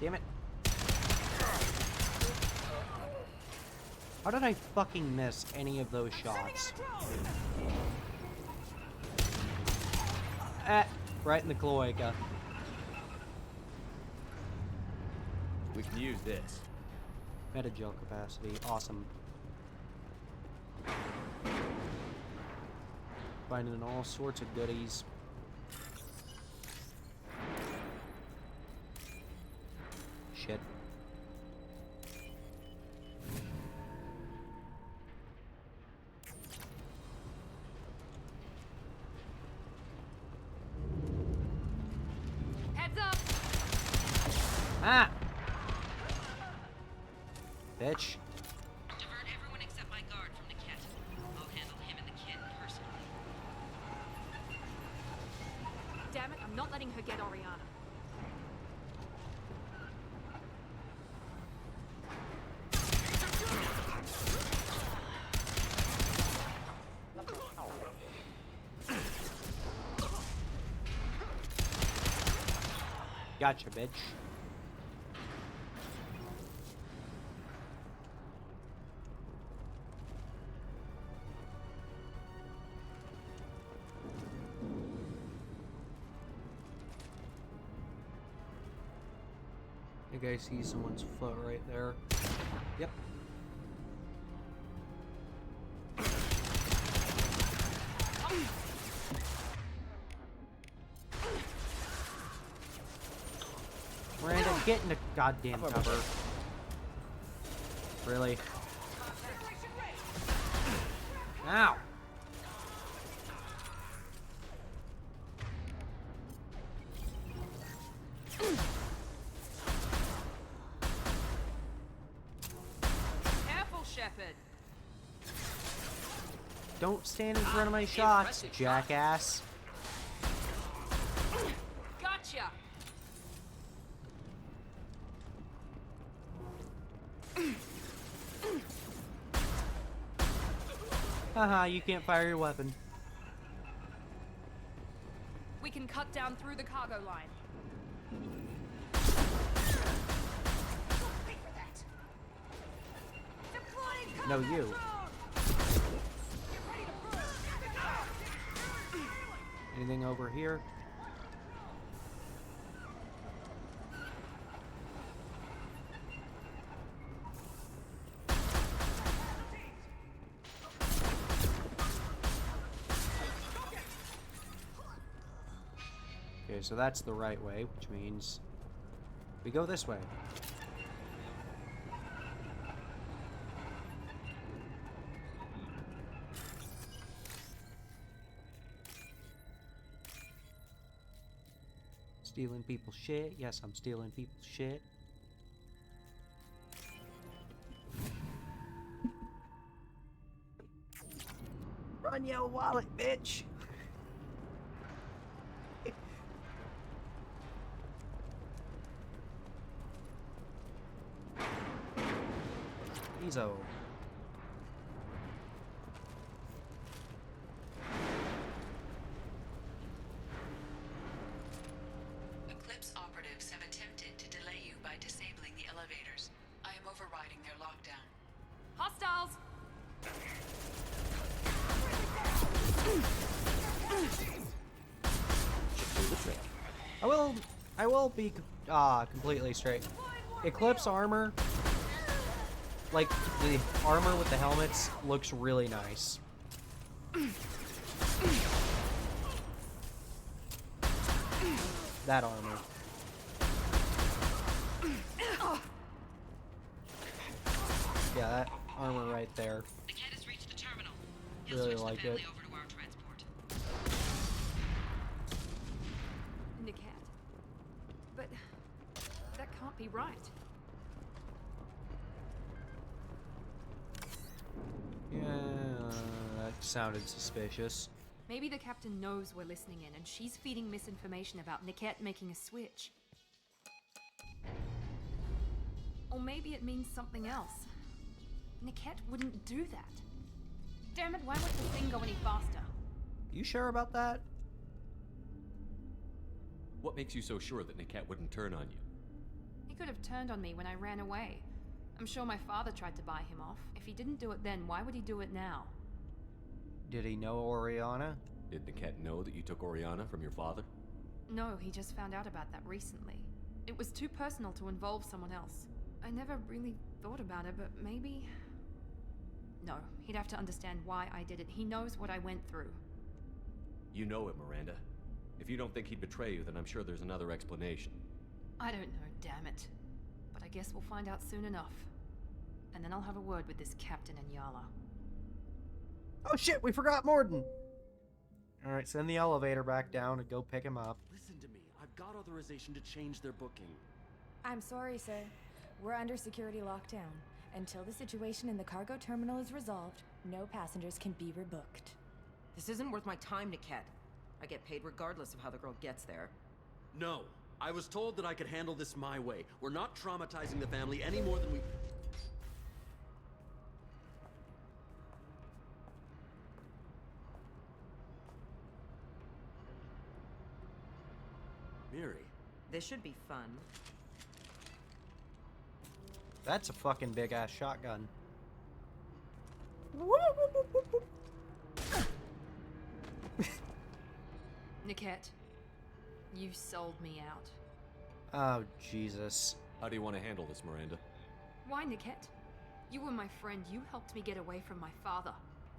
Damn it. How did I fucking miss any of those shots? Right in the cloaca. We can use this. Metagel capacity. Awesome. Finding all sorts of goodies. Shit. Heads up! Ah! Bitch. Divert everyone except my guard from Niket. I'll handle him and the kid personally. Damn it, I'm not letting her get Oriana. Gotcha, bitch. I think I see someone's foot right there. Yep. Miranda, get in the goddamn cover. Really? Ow! Careful, Shepard. Don't stand in front of my shots, jackass. Gotcha! Haha, you can't fire your weapon. We can cut down through the cargo line. No, you. Anything over here? Okay, so that's the right way, which means we go this way. Stealing people's shit. Yes, I'm stealing people's shit. Run your wallet, bitch. Ezo. Eclipse operatives have attempted to delay you by disabling the elevators. I am overriding their lockdown. Hostiles! I will be completely straight. Eclipse armor, like the armor with the helmets, looks really nice. That armor. Yeah, that armor right there. Niket has reached the terminal. Really like it. Over to our transport. Niket. But that can't be right. Yeah, that sounded suspicious. Maybe the captain knows we're listening in and she's feeding misinformation about Niket making a switch. Or maybe it means something else. Niket wouldn't do that. Damn it, why won't the thing go any faster? You sure about that? What makes you so sure that Niket wouldn't turn on you? He could have turned on me when I ran away. I'm sure my father tried to buy him off. If he didn't do it then, why would he do it now? Did he know Oriana? Did Niket know that you took Oriana from your father? No, he just found out about that recently. It was too personal to involve someone else. I never really thought about it, but maybe... No, he'd have to understand why I did it. He knows what I went through. You know him, Miranda. If you don't think he'd betray you, then I'm sure there's another explanation. I don't know, damn it. But I guess we'll find out soon enough. And then I'll have a word with this captain and Yala. Oh shit, we forgot Morden! Alright, send the elevator back down and go pick him up. Listen to me. I've got authorization to change their booking. I'm sorry, sir. We're under security lockdown. Until the situation in the cargo terminal is resolved, no passengers can be rebooked. This isn't worth my time, Niket. I get paid regardless of how the girl gets there. No. I was told that I could handle this my way. We're not traumatizing the family any more than we... Miri. This should be fun. That's a fucking big ass shotgun. Niket, you sold me out. Oh, Jesus. How do you want to handle this, Miranda? Why, Niket? You were my friend. You helped me get away from my father.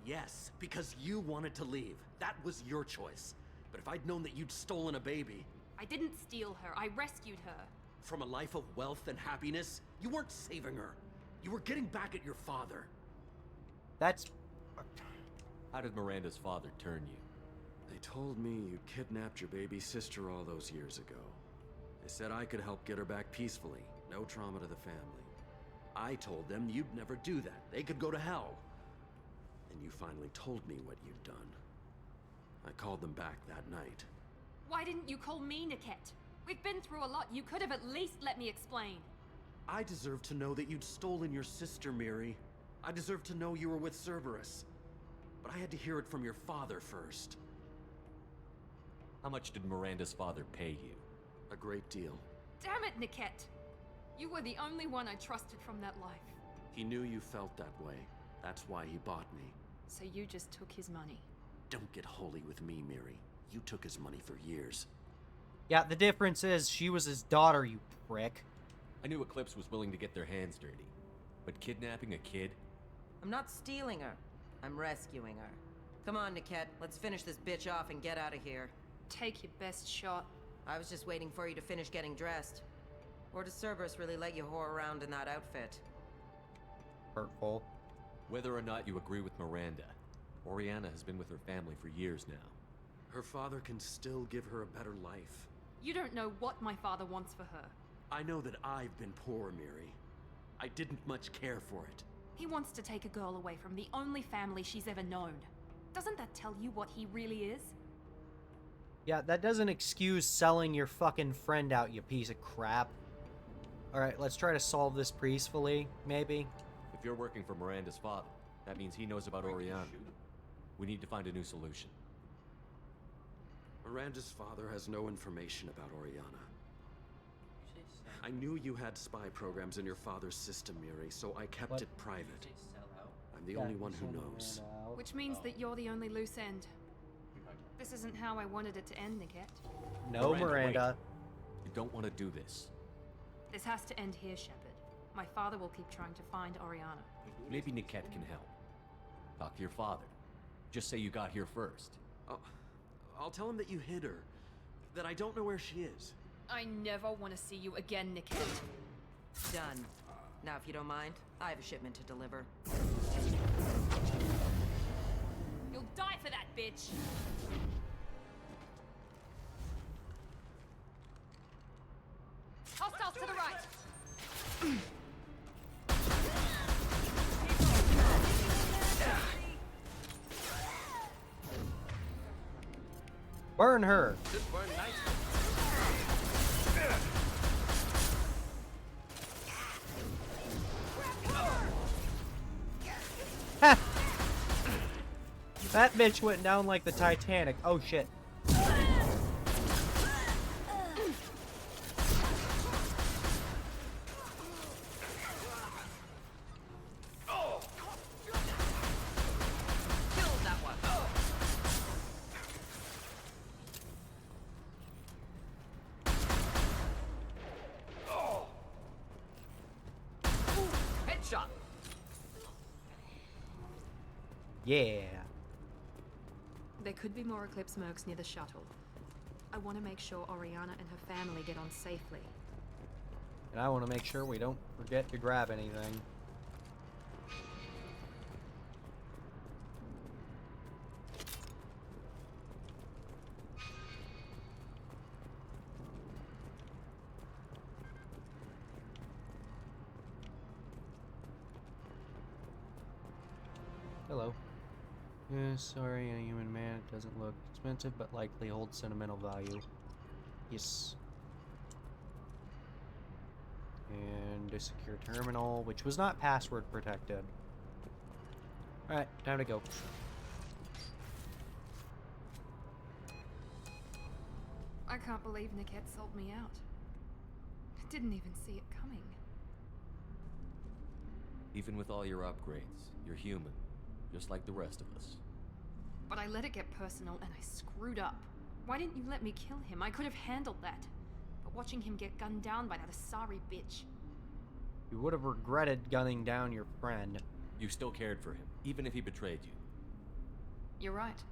Yes, because you wanted to leave. That was your choice. But if I'd known that you'd stolen a baby... I didn't steal her. I rescued her. From a life of wealth and happiness, you weren't saving her. You were getting back at your father. That's... How did Miranda's father turn you? They told me you kidnapped your baby sister all those years ago. They said I could help get her back peacefully. No trauma to the family. I told them you'd never do that. They could go to hell. And you finally told me what you'd done. I called them back that night. Why didn't you call me, Niket? We've been through a lot. You could have at least let me explain. I deserve to know that you'd stolen your sister, Miri. I deserve to know you were with Cerberus. But I had to hear it from your father first. How much did Miranda's father pay you? A great deal. Damn it, Niket! You were the only one I trusted from that life. He knew you felt that way. That's why he bought me. So you just took his money. Don't get holy with me, Miri. You took his money for years. Yeah, the difference is she was his daughter, you prick. I knew Eclipse was willing to get their hands dirty. But kidnapping a kid? I'm not stealing her. I'm rescuing her. Come on, Niket. Let's finish this bitch off and get out of here. Take your best shot. I was just waiting for you to finish getting dressed. Or does Cerberus really let you whore around in that outfit? Hurtful. Whether or not you agree with Miranda, Oriana has been with her family for years now. Her father can still give her a better life. You don't know what my father wants for her. I know that I've been poor, Miri. I didn't much care for it. He wants to take a girl away from the only family she's ever known. Doesn't that tell you what he really is? Yeah, that doesn't excuse selling your fucking friend out, you piece of crap. Alright, let's try to solve this peacefully, maybe. If you're working for Miranda's father, that means he knows about Oriana. We need to find a new solution. Miranda's father has no information about Oriana. I knew you had spy programs in your father's system, Miri, so I kept it private. I'm the only one who knows. Which means that you're the only loose end. This isn't how I wanted it to end, Niket. No, Miranda. You don't want to do this. This has to end here, Shepard. My father will keep trying to find Oriana. Maybe Niket can help. Talk to your father. Just say you got here first. I'll tell him that you hid her. That I don't know where she is. I never want to see you again, Niket. Done. Now, if you don't mind, I have a shipment to deliver. You'll die for that, bitch! Hostiles to the right! Burn her! Ha! That bitch went down like the Titanic. Oh shit. Yeah. There could be more Eclipse mercs near the shuttle. I want to make sure Oriana and her family get on safely. And I want to make sure we don't forget to grab anything. Hello. Sorry, a human man. It doesn't look expensive, but likely holds sentimental value. Yes. And a secure terminal, which was not password protected. Alright, time to go. I can't believe Niket sold me out. Didn't even see it coming. Even with all your upgrades, you're human, just like the rest of us. But I let it get personal and I screwed up. Why didn't you let me kill him? I could have handled that. But watching him get gunned down by that Asari bitch. You would have regretted gunning down your friend. You still cared for him, even if he betrayed you. You're right.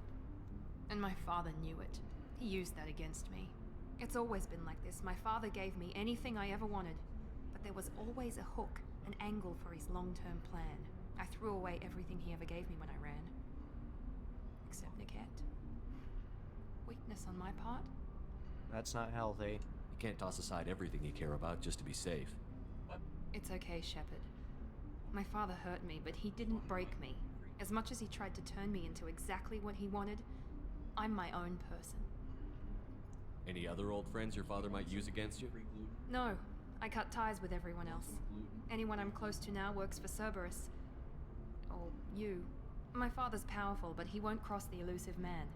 And my father knew it. He used that against me. It's always been like this. My father gave me anything I ever wanted. But there was always a hook, an angle for his long-term plan. I threw away everything he ever gave me when I ran. Except Niket. Weakness on my part? That's not healthy. You can't toss aside everything you care about just to be safe. It's okay, Shepard. My father hurt me, but he didn't break me. As much as he tried to turn me into exactly what he wanted, I'm my own person. Any other old friends your father might use against you? No, I cut ties with everyone else. Anyone I'm close to now works for Cerberus. Or you. My father's powerful, but he won't cross the elusive man.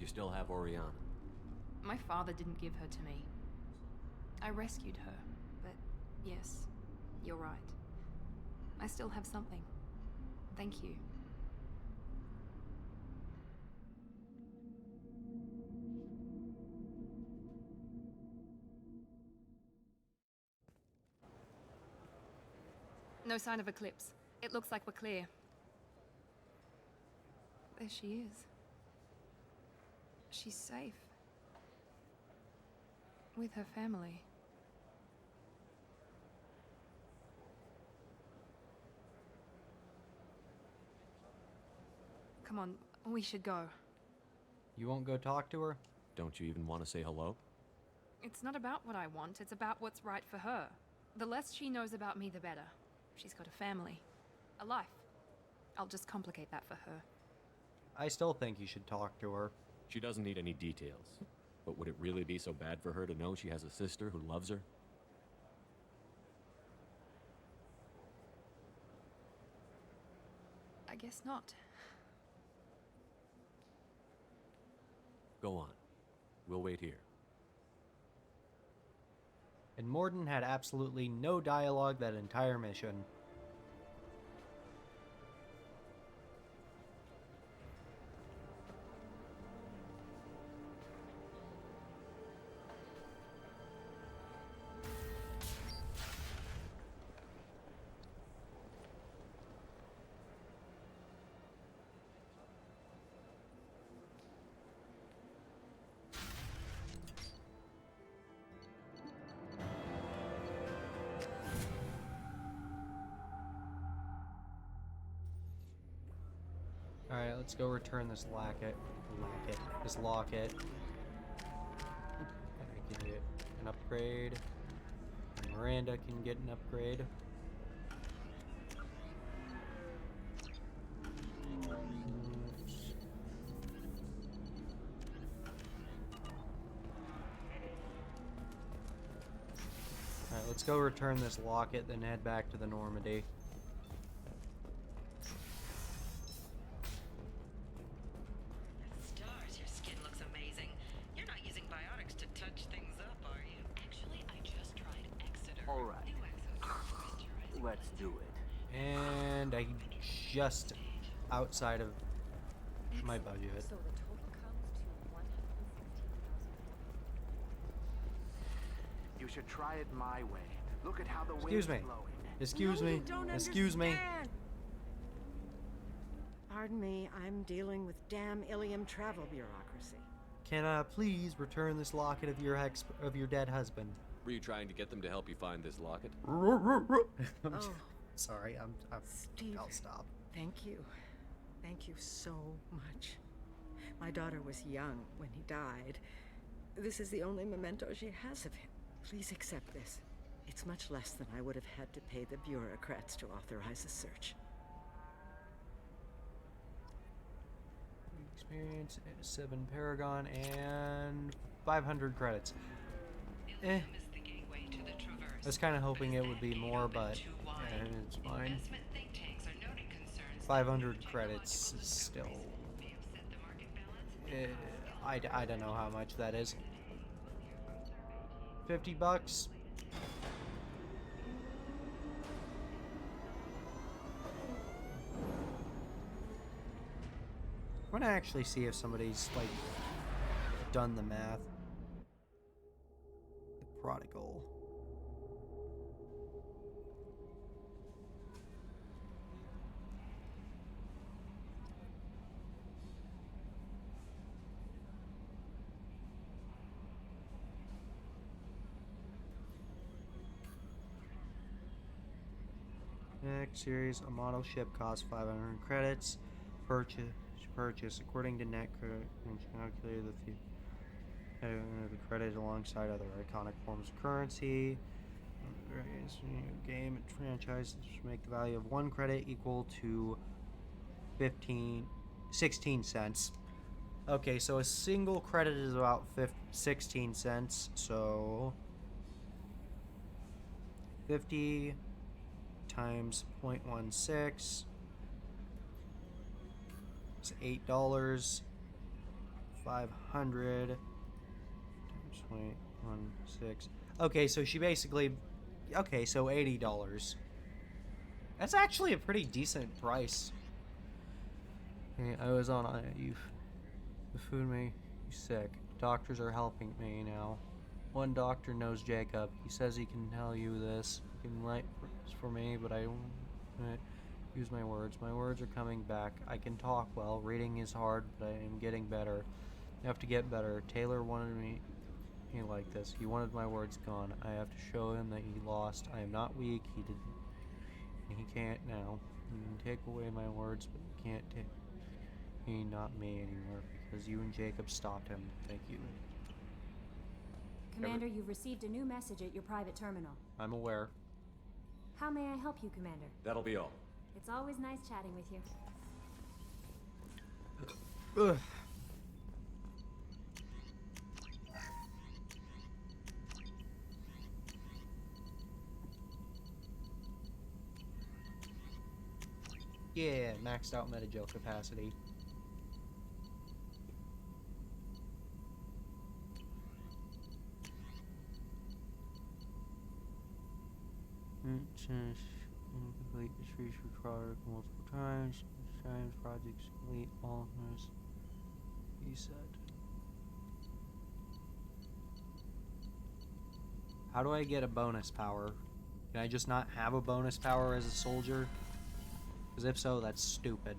You still have Oriana. My father didn't give her to me. I rescued her, but yes, you're right. I still have something. Thank you. No sign of Eclipse. It looks like we're clear. There she is. She's safe. With her family. Come on, we should go. You won't go talk to her? Don't you even want to say hello? It's not about what I want, it's about what's right for her. The less she knows about me, the better. She's got a family. A life. I'll just complicate that for her. I still think you should talk to her. She doesn't need any details. But would it really be so bad for her to know she has a sister who loves her? I guess not. Go on. We'll wait here. And Mordin had absolutely no dialogue that entire mission. Alright, let's go return this this locket. I can get an upgrade. And Miranda can get an upgrade. Alright, let's go return this locket, then head back to the Normandy. Let's do it. And I just outside of my budget. So the total comes to 160,000. You should try it my way. Look at how the Excuse wind's me. blowing. Excuse No, me. you don't Excuse me. understand. Pardon me, I'm dealing with damn Ilium travel bureaucracy. Can I please return this locket of your dead husband? Were you trying to get them to help you find this locket? Oh, sorry, Steve, I'll stop. Thank you. Thank you so much. My daughter was young when he died. This is the only memento she has of him. Please accept this. It's much less than I would have had to pay the bureaucrats to authorize a search. Experience 7 Paragon and 500 credits. I was kind of hoping it would be more, but it's fine. 500 credits is still. I don't know how much that is. $50. I'm gonna actually see if somebody's like done the math. The prodigal. Next series, a model ship costs 500 credits. Purchase according to net credit and calculate the credit alongside other iconic forms of currency. Game and franchise make the value of 1 credit equal to 16 cents. Okay, so a single credit is about 16 cents. So 50 times 0.16 is $8. 500 times 0.16. Okay, so she basically. Okay, so $80. That's actually a pretty decent price. Okay, I was on the food made me sick. Doctors are helping me now. One doctor knows Jacob. He says he can tell you this. He can write for me, but I don't use my words. My words are coming back. I can talk well. Reading is hard, but I am getting better. I have to get better. Taylor wanted me like this. He wanted my words gone. I have to show him that he lost. I am not weak. He can't now. You can take away my words, but you can't take not me anymore because you and Jacob stopped him. Thank you. Commander, you've received a new message at your private terminal. I'm aware. How may I help you, Commander? That'll be all. It's always nice chatting with you. Ugh. Yeah, maxed out meta-gel capacity. Complete this reach required multiple times. Times projects complete all this. He said. How do I get a bonus power? Can I just not have a bonus power as a soldier? Because if so, that's stupid.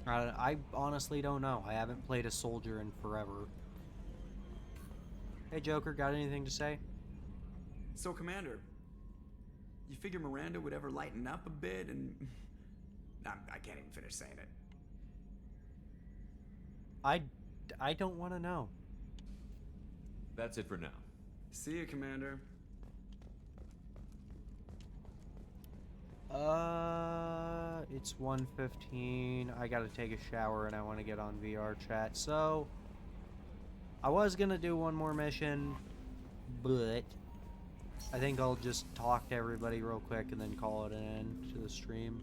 I honestly don't know. I haven't played a soldier in forever. Hey Joker, got anything to say? So, Commander, you figure Miranda would ever lighten up a bit and... I can't even finish saying it. I don't want to know. That's it for now. See you, Commander. It's 1:15. I gotta take a shower and I want to get on VR chat. So, I was gonna do one more mission, but I think I'll just talk to everybody real quick and then call it an end to the stream.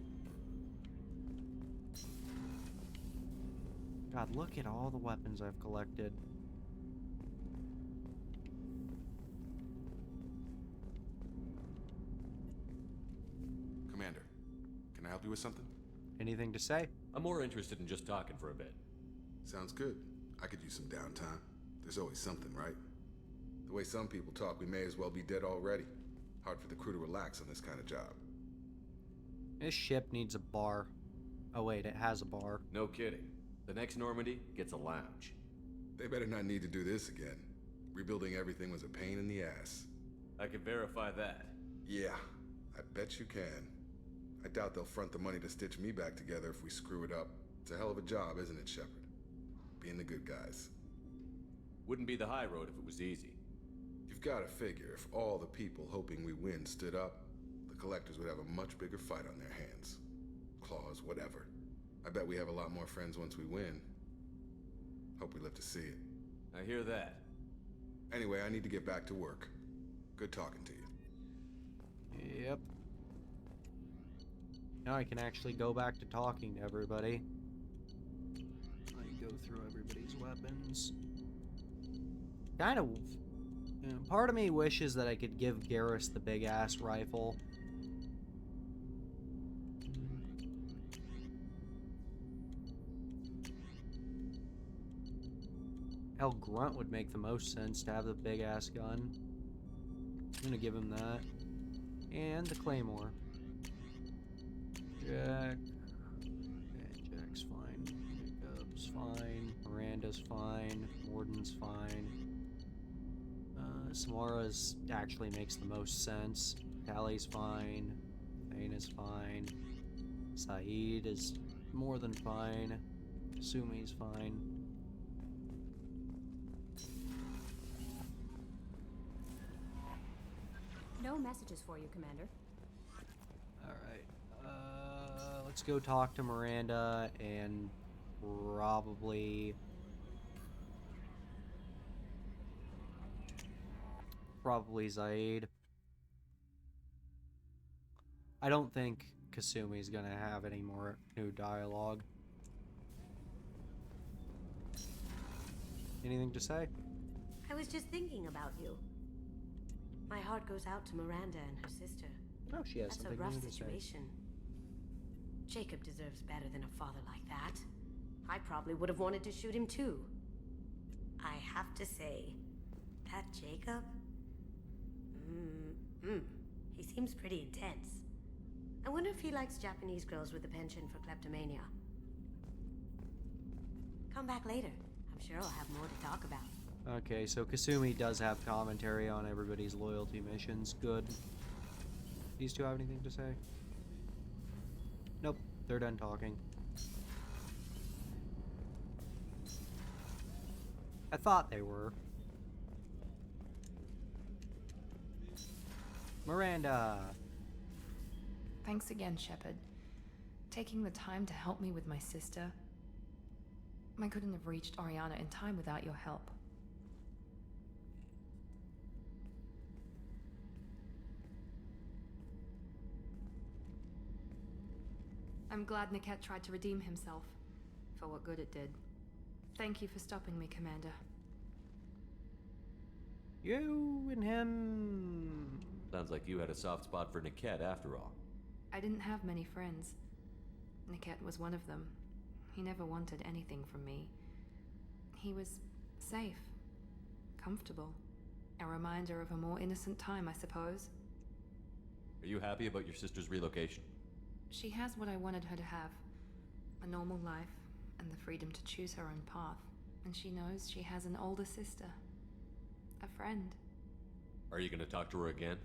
God, look at all the weapons I've collected. Commander, can I help you with something? Anything to say? I'm more interested in just talking for a bit. Sounds good. I could use some downtime. There's always something, right? The way some people talk, we may as well be dead already. Hard for the crew to relax on this kind of job. This ship needs a bar. Oh wait, it has a bar. No kidding. The next Normandy gets a lounge. They better not need to do this again. Rebuilding everything was a pain in the ass. I can verify that. Yeah, I bet you can. I doubt they'll front the money to stitch me back together if we screw it up. It's a hell of a job, isn't it, Shepard? Being the good guys. Wouldn't be the high road if it was easy. You've got to figure, if all the people hoping we win stood up, the collectors would have a much bigger fight on their hands. Claws, whatever. I bet we have a lot more friends once we win. Hope we live to see it. I hear that. Anyway, I need to get back to work. Good talking to you. Yep. Now I can actually go back to talking to everybody. I go through everybody's weapons. Kind of... part of me wishes that I could give Garrus the big-ass rifle. Hell, Grunt would make the most sense to have the big-ass gun. I'm gonna give him that. And the Claymore. Jack. Yeah, Jack's fine. Jacob's fine. Miranda's fine. Warden's fine. Samara's actually makes the most sense. Tally's fine. Thane is fine. Saeed is more than fine. Sumi's fine. No messages for you, Commander. Alright. Let's go talk to Miranda and probably Zaid. I don't think Kasumi's gonna have any more new dialogue. Anything to say? I was just thinking about you. My heart goes out to Miranda and her sister. Oh, she has That's something a rough new to say. situation. Jacob deserves better than a father like that. I probably would have wanted to shoot him too. I have to say, that Jacob? He seems pretty intense. I wonder if he likes Japanese girls with a penchant for kleptomania. Come back later. I'm sure I'll have more to talk about. Okay, so Kasumi does have commentary on everybody's loyalty missions. Good. These two have anything to say? Nope, they're done talking. I thought they were. Miranda! Thanks again, Shepard. Taking the time to help me with my sister. I couldn't have reached Oriana in time without your help. I'm glad Niket tried to redeem himself, for what good it did. Thank you for stopping me, Commander. You and him... Sounds like you had a soft spot for Niket after all. I didn't have many friends. Niket was one of them. He never wanted anything from me. He was safe, comfortable. A reminder of a more innocent time, I suppose. Are you happy about your sister's relocation? She has what I wanted her to have. A normal life, and the freedom to choose her own path. And she knows she has an older sister. A friend. Are you gonna talk to her again?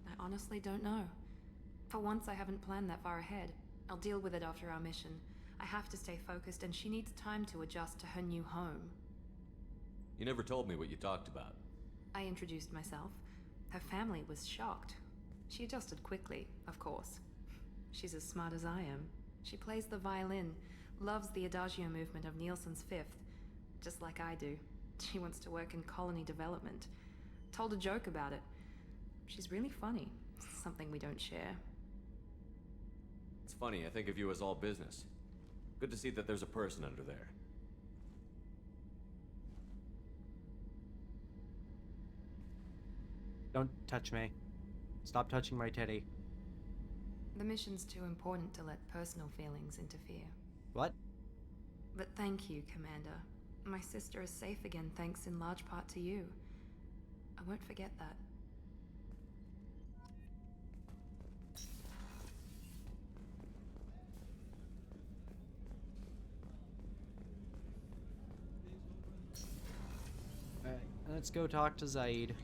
I honestly don't know. For once, I haven't planned that far ahead. I'll deal with it after our mission. I have to stay focused, and she needs time to adjust to her new home. You never told me what you talked about. I introduced myself. Her family was shocked. She adjusted quickly, of course. She's as smart as I am. She plays the violin, loves the Adagio movement of Nielsen's Fifth, just like I do. She wants to work in colony development. Told a joke about it. She's really funny, something we don't share. It's funny, I think of you as all business. Good to see that there's a person under there. Don't touch me. Stop touching my teddy. The mission's too important to let personal feelings interfere. What? But thank you, Commander. My sister is safe again thanks in large part to you. I won't forget that. Let's go talk to Zaid.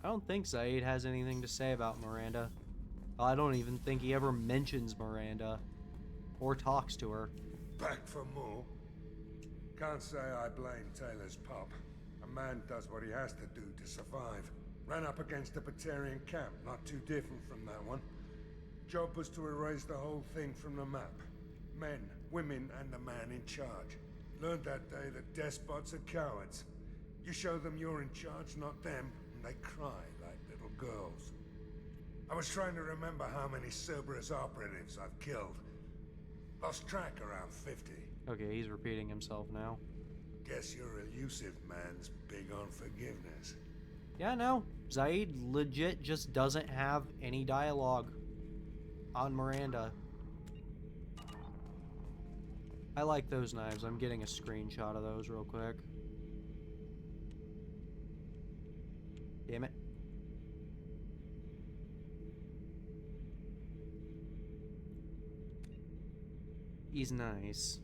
I don't think Zaid has anything to say about Miranda. I don't even think he ever mentions Miranda or talks to her. Back for more? Can't say I blame Taylor's pup. A man does what he has to do to survive. Ran up against a Batarian camp, not too different from that one. Job was to erase the whole thing from the map. Men, women, and the man in charge. Learned that day that despots are cowards. You show them you're in charge, not them, and they cry like little girls. I was trying to remember how many Cerberus operatives I've killed. Lost track around 50. Okay, he's repeating himself now. Guess your elusive man's big on forgiveness. Yeah, no. Zaid legit just doesn't have any dialogue on Miranda. I like those knives. I'm getting a screenshot of those real quick. Damn it. He's nice.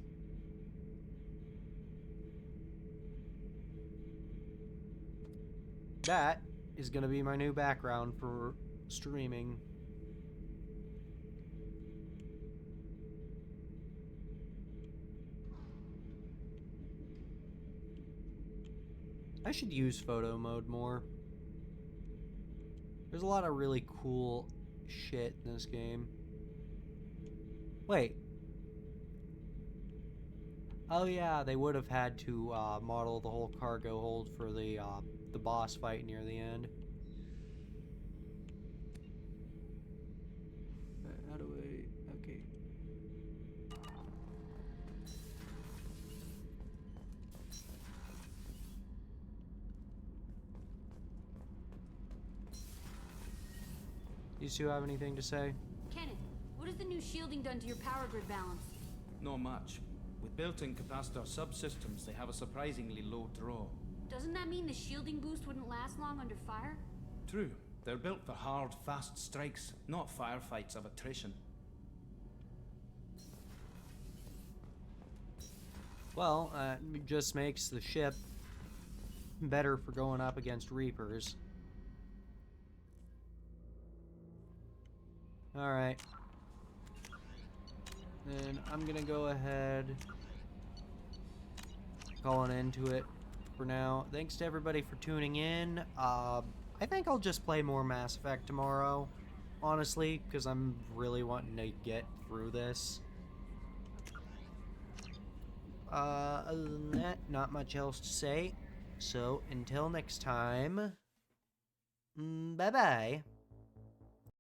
That is going to be my new background for streaming. I should use photo mode more. There's a lot of really cool shit in this game. Wait. Oh yeah, they would have had to model the whole cargo hold for the boss fight near the end. How do I... okay. You two have anything to say? Kenneth, what has the new shielding done to your power grid balance? Not much. With built-in capacitor subsystems, they have a surprisingly low draw. Doesn't that mean the shielding boost wouldn't last long under fire? True. They're built for hard, fast strikes, not firefights of attrition. Well, it just makes the ship better for going up against Reapers. Alright. Then I'm gonna go ahead, call an end to it for now. Thanks to everybody for tuning in. I think I'll just play more Mass Effect tomorrow, honestly, because I'm really wanting to get through this. Other than that, not much else to say. So, until next time, bye-bye.